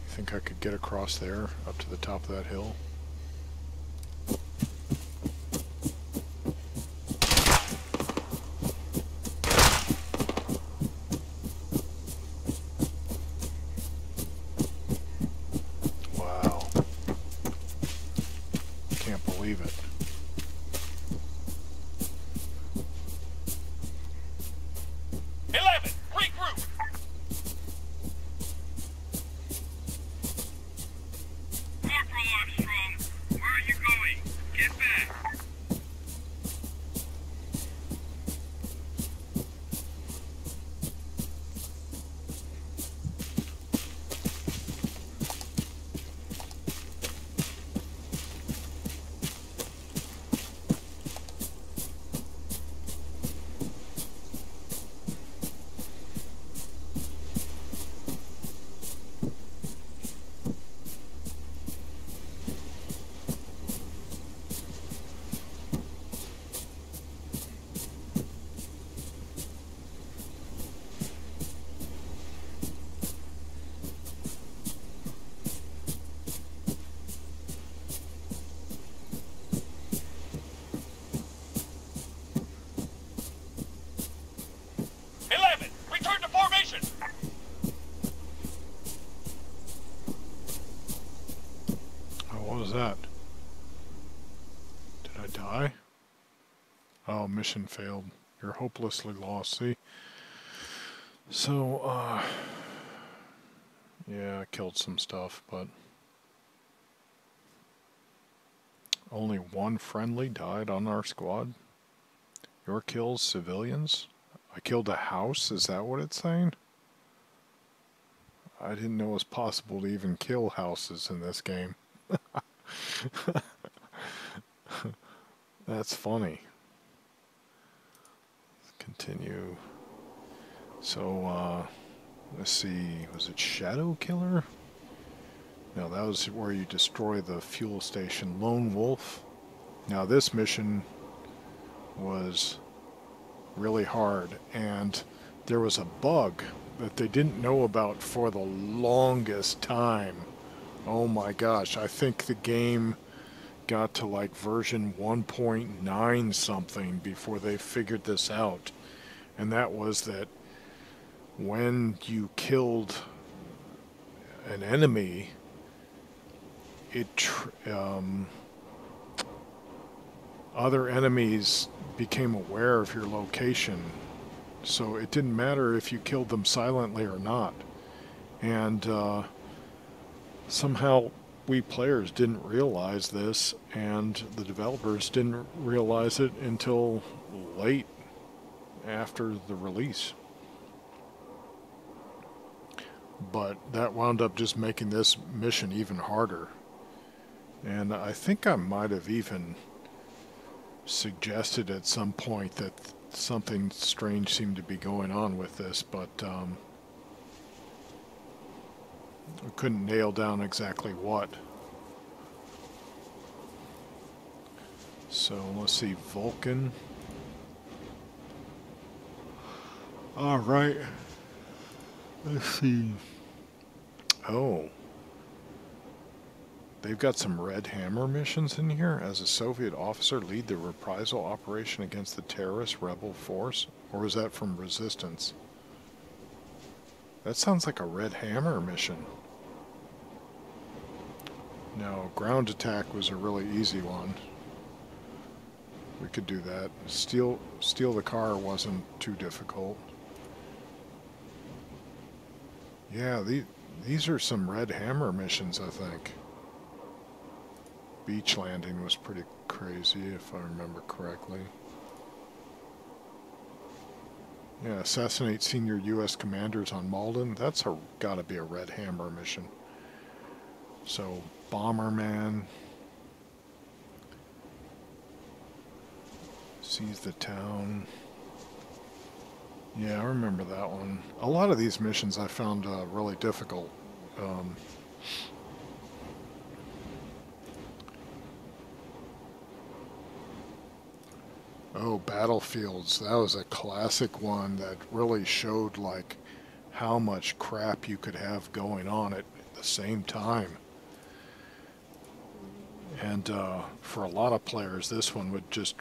Think I could get across there, up to the top of that hill? Wow. Can't believe it. That? Did I die? Oh, mission failed. You're hopelessly lost, see? So, yeah, I killed some stuff, but only one friendly died on our squad. Your kills, civilians? I killed a house, is that what it's saying? I didn't know it was possible to even kill houses in this game. That's funny. Let's continue. So, let's see. Was it Shadow Killer? No, that was where you destroy the fuel station. Lone Wolf. Now, this mission was really hard, and there was a bug that they didn't know about for the longest time. Oh my gosh, I think the game got to like version 1.9 something before they figured this out. And that was that when you killed an enemy, other enemies became aware of your location. So it didn't matter if you killed them silently or not. And somehow we players didn't realize this, and the developers didn't realize it until late after the release. But that wound up just making this mission even harder. And I think I might have even suggested at some point that something strange seemed to be going on with this, but I couldn't nail down exactly what. So let's see, Vulcan. All right. Let's see. Oh. They've got some Red Hammer missions in here. As a Soviet officer, lead the reprisal operation against the terrorist rebel force? Or is that from Resistance? That sounds like a Red Hammer mission. No, ground attack was a really easy one. We could do that. Steal the car wasn't too difficult. Yeah, these are some Red Hammer missions, I think. Beach landing was pretty crazy, if I remember correctly. Yeah, assassinate senior U.S. commanders on Malden. That's gotta be a Red Hammer mission. So, Bomberman. Seize the town. Yeah, I remember that one. A lot of these missions I found really difficult. Oh, Battlefields. That was a classic one that really showed like how much crap you could have going on at the same time. And for a lot of players, this one would just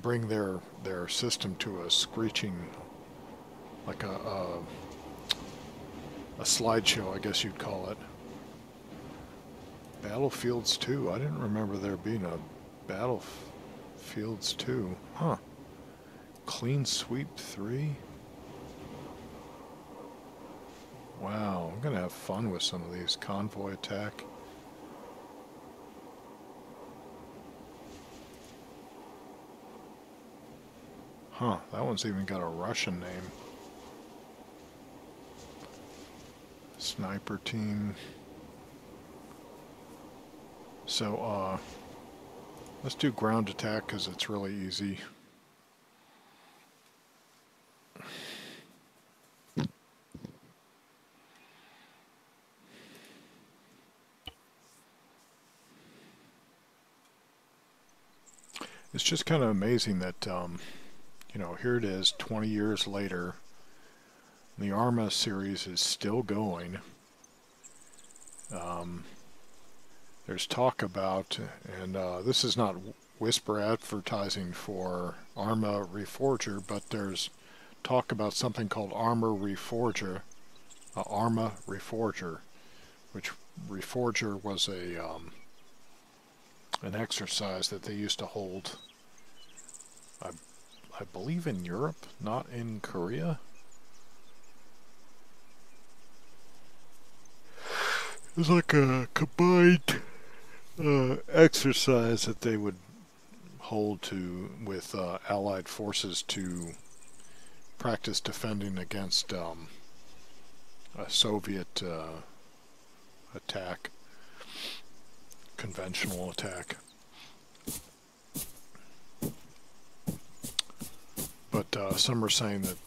bring their system to a screeching, like a slideshow, I guess you'd call it. Battlefields 2. I didn't remember there being a Battlefields 2. Huh. Clean Sweep 3? Wow, I'm gonna have fun with some of these. Convoy Attack. Huh, that one's even got a Russian name. Sniper Team. So, let's do ground attack because it's really easy. It's just kind of amazing that, you know, here it is 20 years later. The Arma series is still going. There's talk about, and this is not whisper advertising for Arma Reforger, but there's talk about something called Arma Reforger, which Reforger was a an exercise that they used to hold, I believe in Europe, not in Korea. It was like a combined exercise that they would hold with Allied forces to practice defending against a Soviet attack, conventional attack. But some are saying that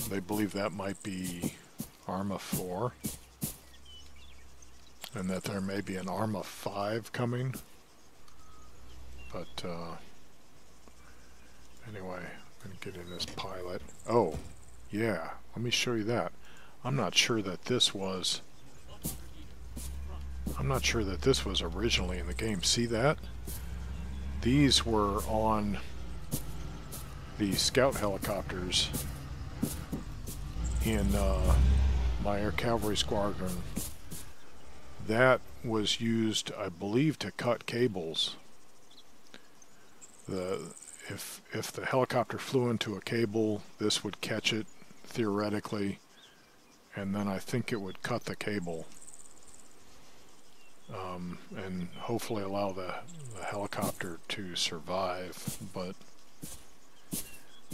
they believe that might be Arma 4. And that there may be an Arma 5 coming. But, anyway, I'm going to get in this pilot. Oh, yeah, let me show you that. I'm not sure that this was originally in the game. See that? These were on the scout helicopters in my Air Cavalry Squadron. That was used, I believe, to cut cables. If the helicopter flew into a cable, this would catch it theoretically, and then I think it would cut the cable, and hopefully allow the helicopter to survive. But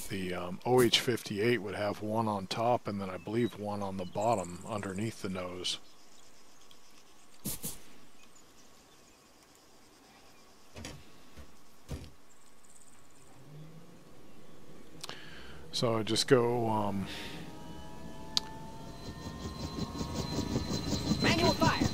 the OH-58 would have one on top, and then I believe one on the bottom underneath the nose. So I just go Manual fire.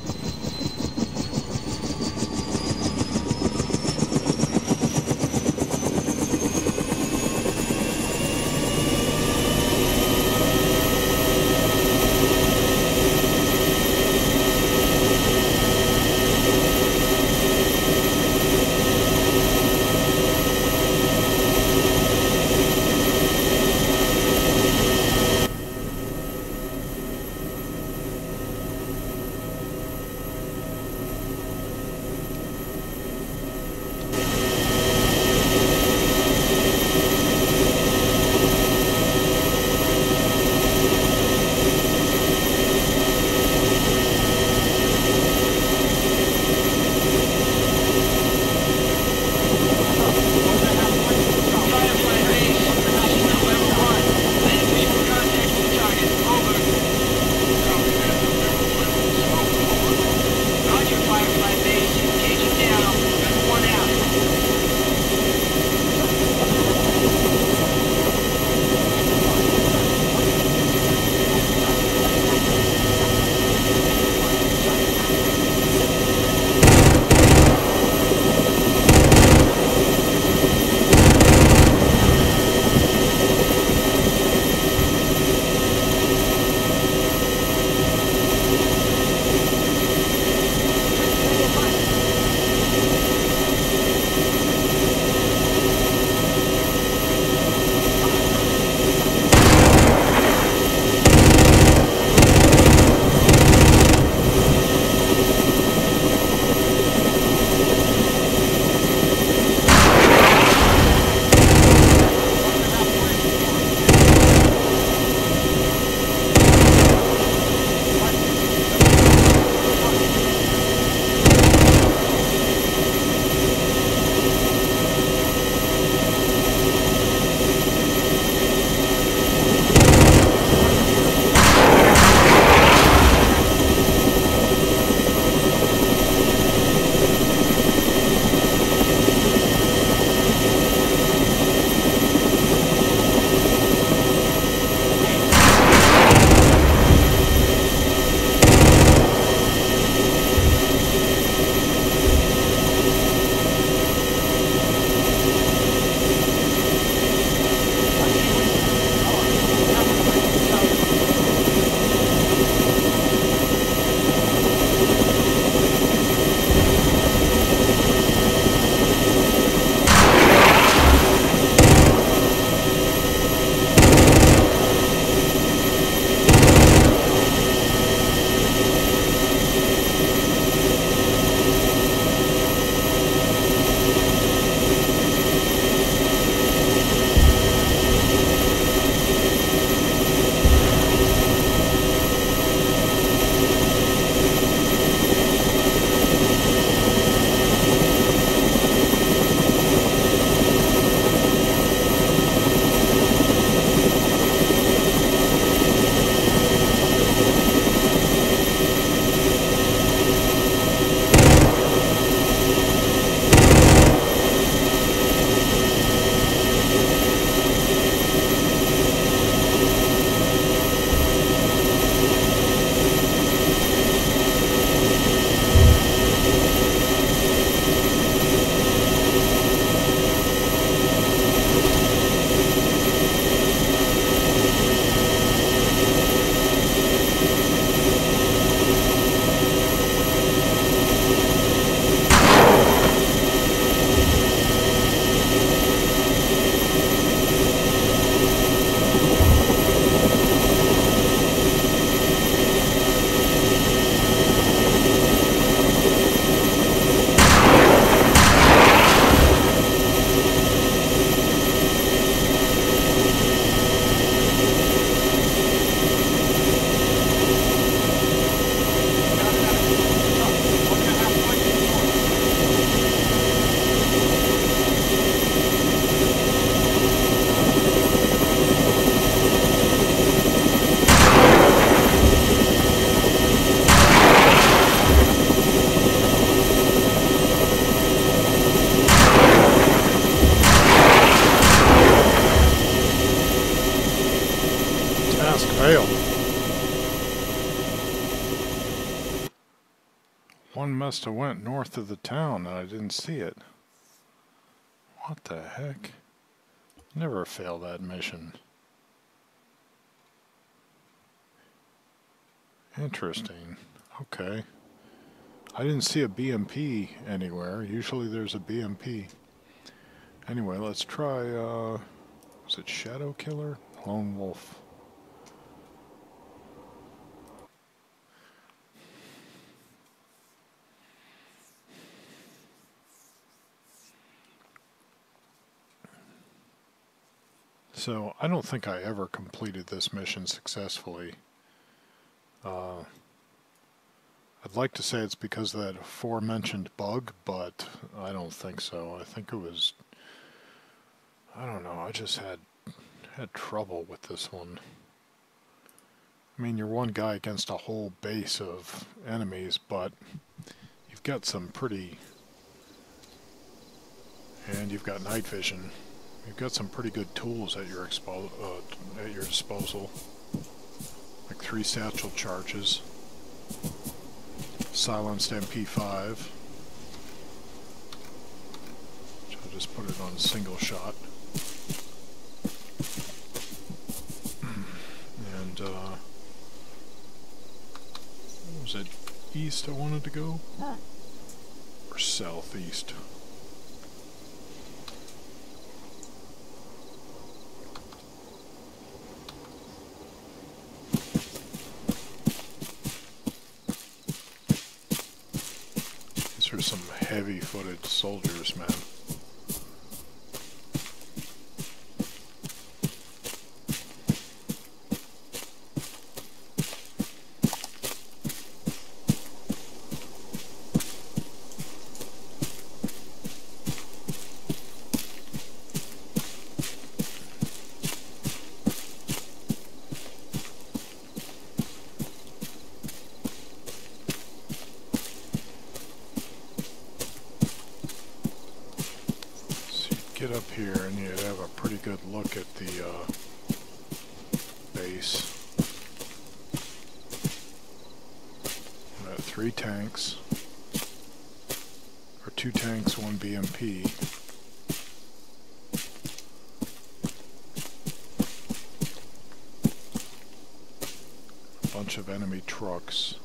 Task failed. One must have went north of the town and I didn't see it. What the heck? Never fail that mission. Interesting. Okay. I didn't see a BMP anywhere. Usually there's a BMP. Anyway, let's try, was it Shadow Killer? Lone Wolf. So, I don't think I ever completed this mission successfully. I'd like to say it's because of that aforementioned bug, but I don't think so. I think it was, I don't know, I just had trouble with this one. I mean, you're one guy against a whole base of enemies, but you've got some pretty, and you've got night vision. You've got some pretty good tools at your disposal, like 3 satchel charges, silenced MP5, which I'll just put it on single shot, and was it east I wanted to go, or southeast? These are some heavy-footed soldiers, man. Get up here and you'd have a pretty good look at the base. We've got 3 tanks, or 2 tanks, 1 BMP. A bunch of enemy trucks.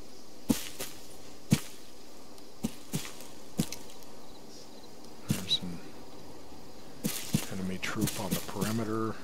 There's an enemy troop on the perimeter.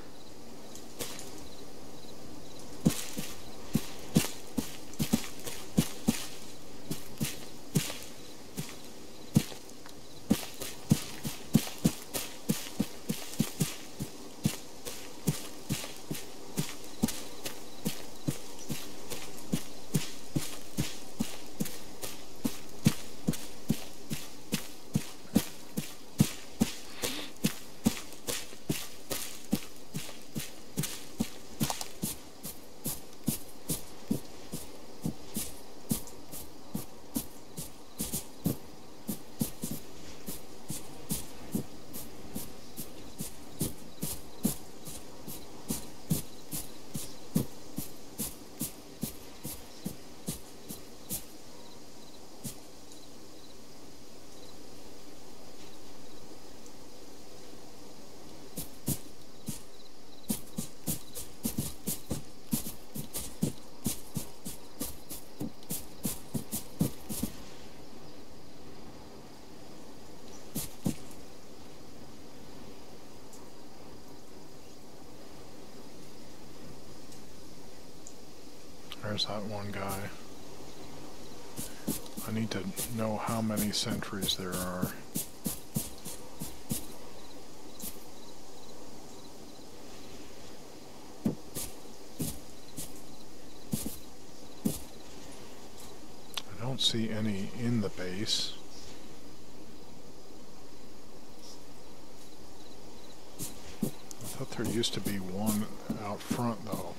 There's that one guy. I need to know how many sentries there are. I don't see any in the base. I thought there used to be one out front though.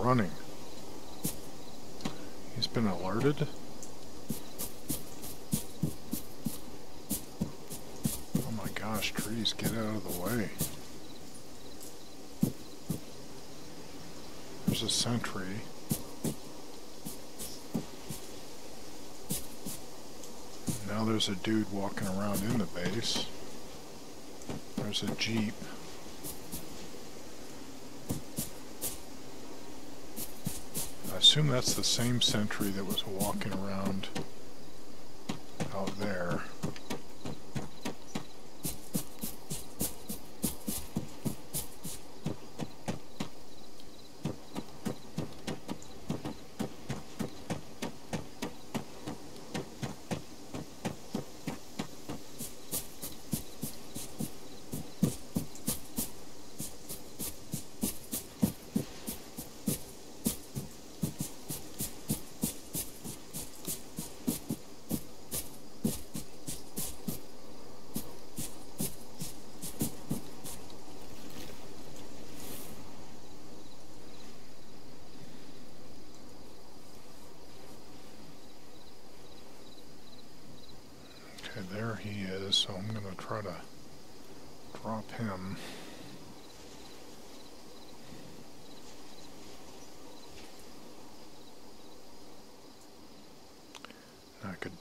running. He's been alerted? Oh my gosh, trees, get out of the way. There's a sentry. Now there's a dude walking around in the base. There's a jeep. I assume that's the same sentry that was walking around out there. Okay, there he is, so I'm going to try to drop him. I could...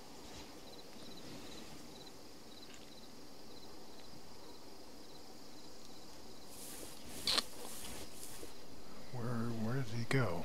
Where did he go?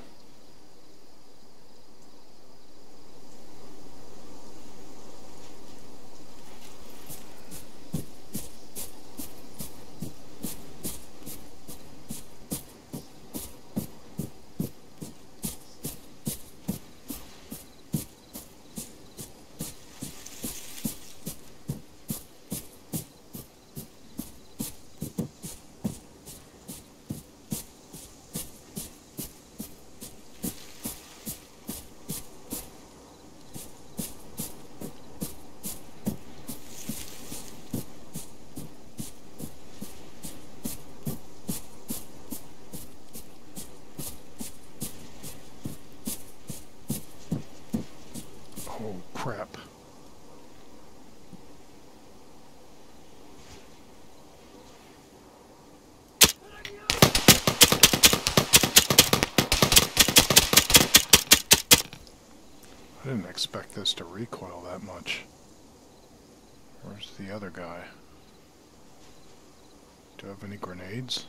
Oh, crap. I didn't expect this to recoil that much. Where's the other guy? Do I have any grenades?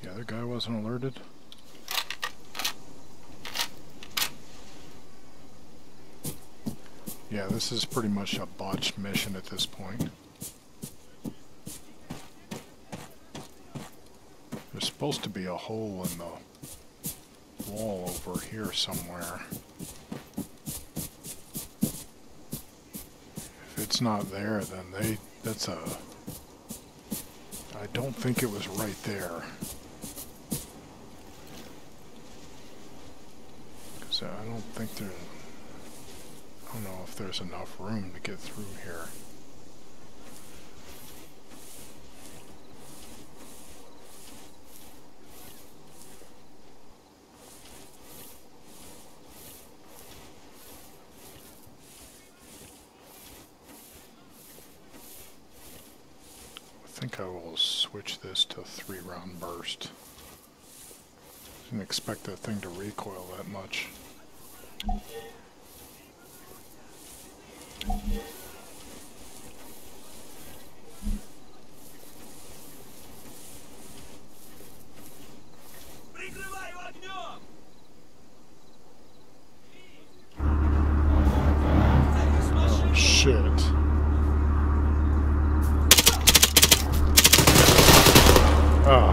The other guy wasn't alerted? Yeah, this is pretty much a botched mission at this point. There's supposed to be a hole in the wall over here somewhere. If it's not there, then that's a... I don't think it was right there. Because I don't think there... I don't know if there's enough room to get through here. I think I will switch this to 3-round burst. Didn't expect that thing to recoil that much. Oh, shit. Oh.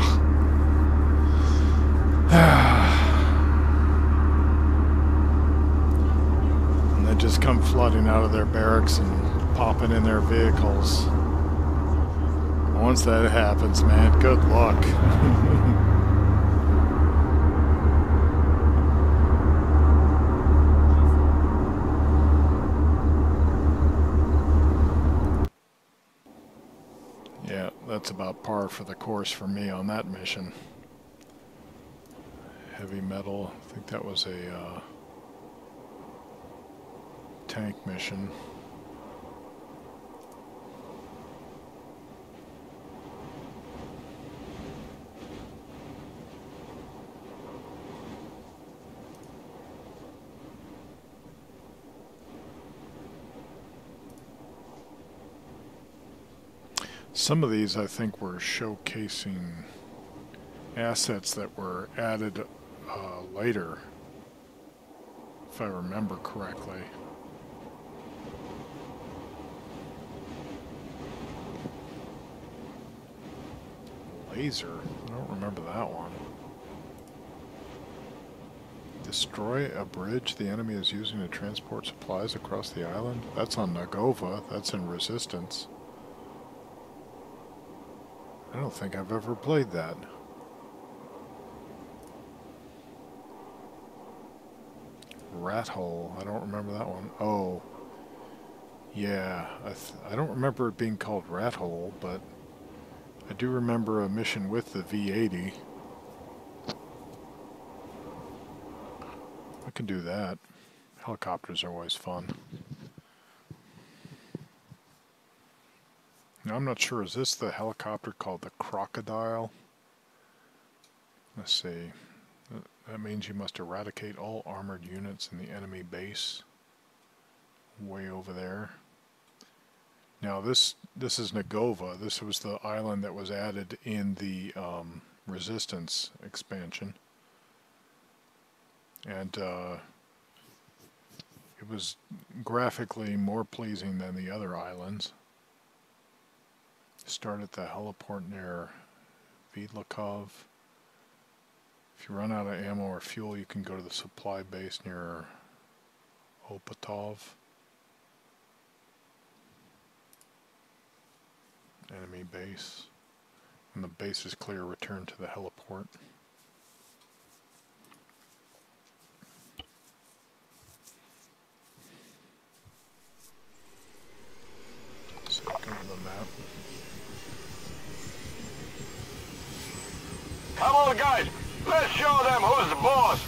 And they just come flooding out of their barracks and popping in their vehicles. Once that happens, man, good luck. that's about par for the course for me on that mission. Heavy metal, I think that was a tank mission. Some of these I think were showcasing assets that were added later, if I remember correctly. Laser? I don't remember that one. Destroy a bridge the enemy is using to transport supplies across the island? That's on Nagova. That's in Resistance. I don't think I've ever played that. Rat Hole. I don't remember that one. Oh. Yeah. I don't remember it being called Rat Hole, but I do remember a mission with the V-80. I can do that. Helicopters are always fun. Now, I'm not sure, is this the helicopter called the Crocodile? Let's see. That means you must eradicate all armored units in the enemy base. Way over there. Now, this is Nagova. This was the island that was added in the Resistance expansion. And it was graphically more pleasing than the other islands. Start at the heliport near Vidlakov. If you run out of ammo or fuel, you can go to the supply base near Opatov. Enemy base. When the base is clear, return to the heliport. So go to the map. Come on, guys. Let's show them who's the boss.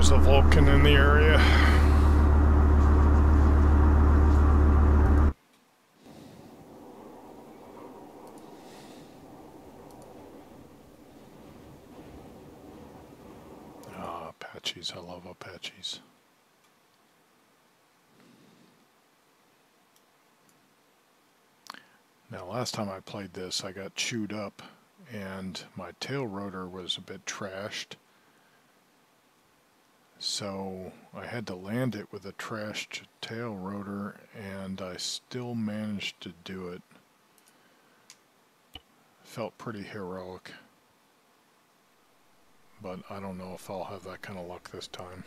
There's a Vulcan in the area. Ah, Apaches. I love Apaches. Now, last time I played this, I got chewed up, and my tail rotor was a bit trashed. So I had to land it with a trashed tail rotor, and I still managed to do it. Felt pretty heroic, but I don't know if I'll have that kind of luck this time.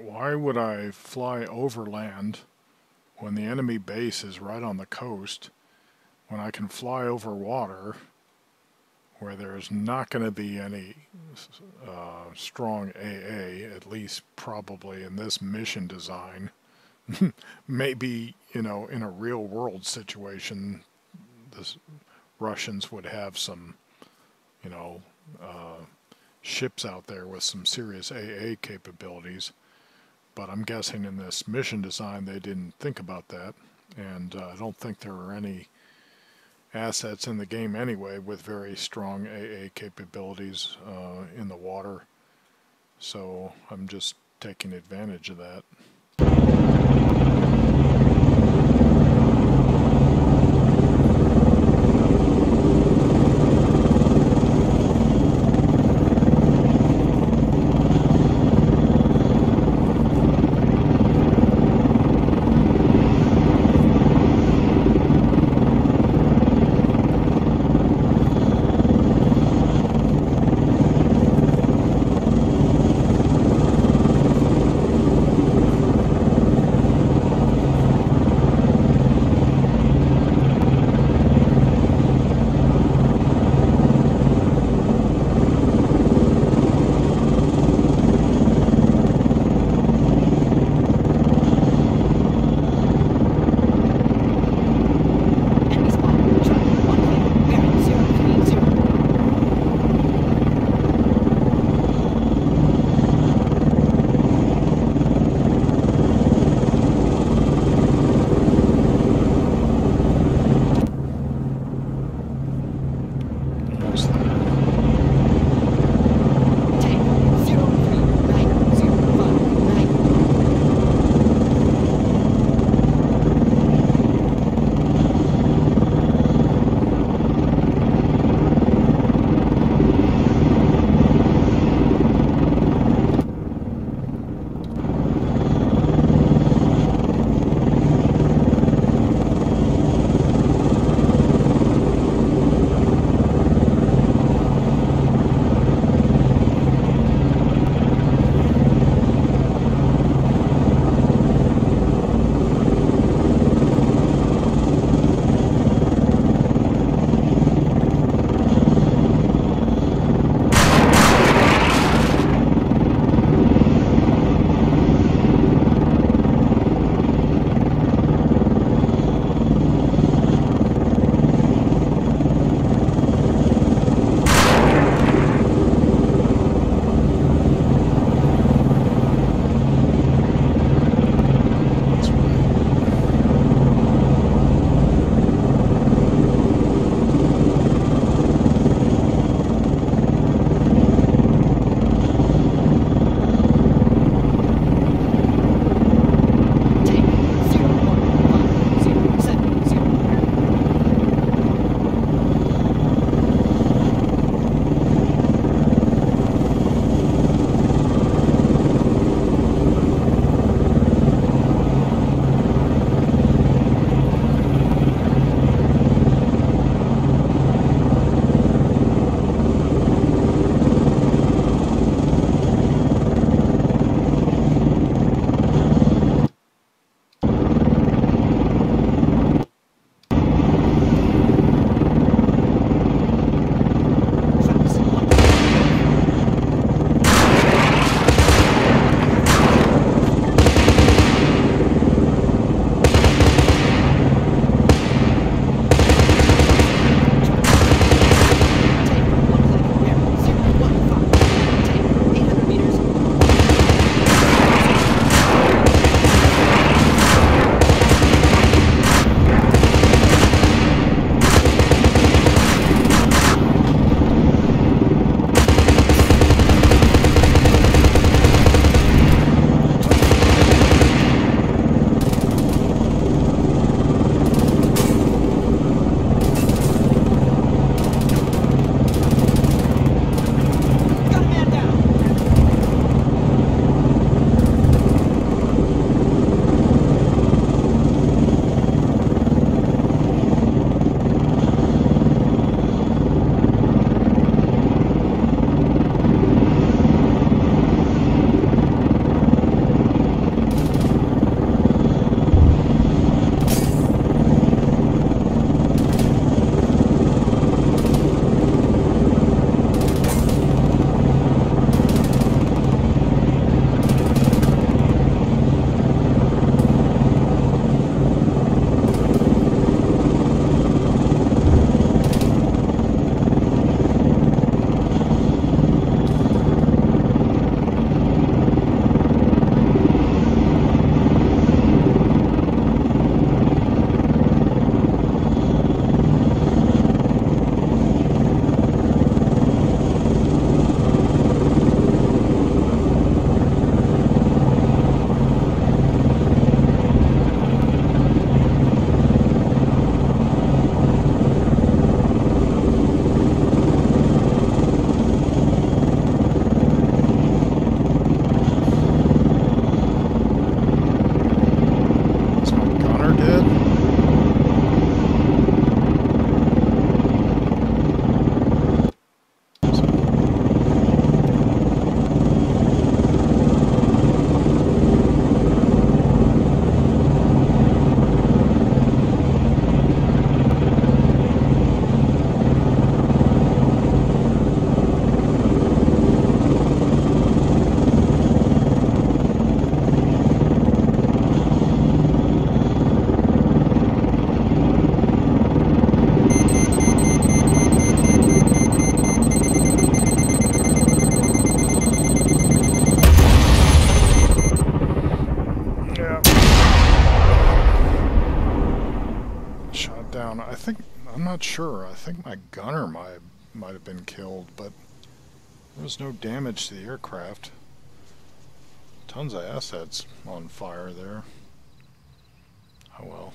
Why would I fly overland when the enemy base is right on the coast, when I can fly over water where there's not going to be any strong AA, at least probably in this mission design. Maybe, you know, in a real world situation, the Russians would have some, you know, ships out there with some serious AA capabilities. But I'm guessing in this mission design they didn't think about that, and I don't think there are any assets in the game anyway with very strong AA capabilities in the water, so I'm just taking advantage of that. not sure. I think my gunner might have been killed, but there was no damage to the aircraft. Tons of assets on fire there. Oh well.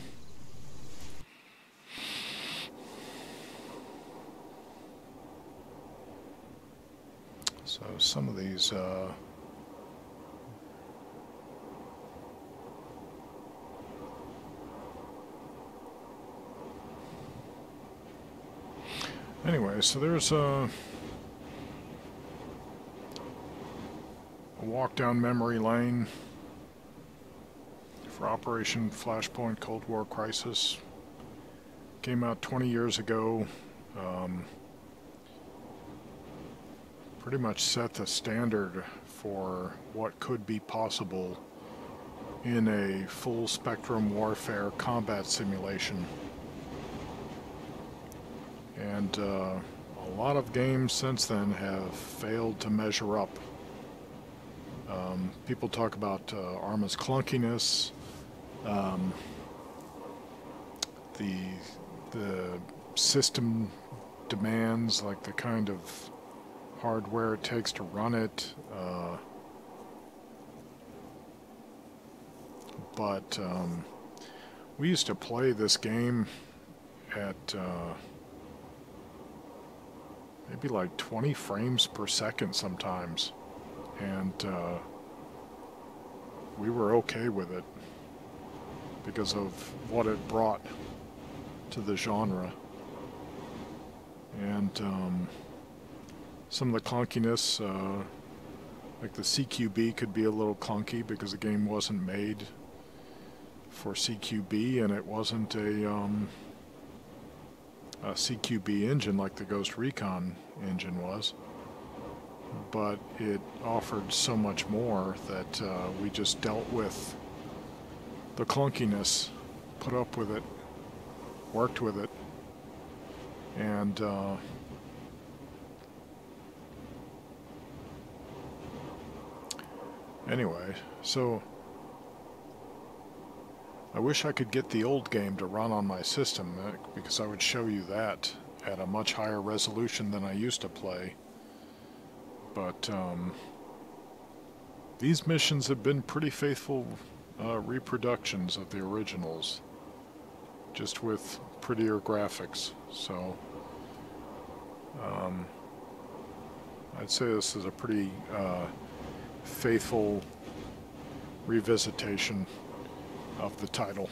So some of these anyway, so there's a walk down memory lane for Operation Flashpoint Cold War Crisis. Came out 20 years ago. Pretty much set the standard for what could be possible in a full spectrum warfare combat simulation. And a lot of games since then have failed to measure up. People talk about Arma's clunkiness, the system demands, like the kind of hardware it takes to run it, but we used to play this game at maybe like 20 frames per second sometimes, and we were okay with it because of what it brought to the genre. And some of the clunkiness, like the CQB could be a little clunky because the game wasn't made for CQB, and it wasn't a CQB engine like the Ghost Recon engine was. But it offered so much more that we just dealt with the clunkiness, put up with it, worked with it, and anyway, so I wish I could get the old game to run on my system, because I would show you that at a much higher resolution than I used to play. But these missions have been pretty faithful reproductions of the originals, just with prettier graphics. So I'd say this is a pretty faithful revisitation of the title.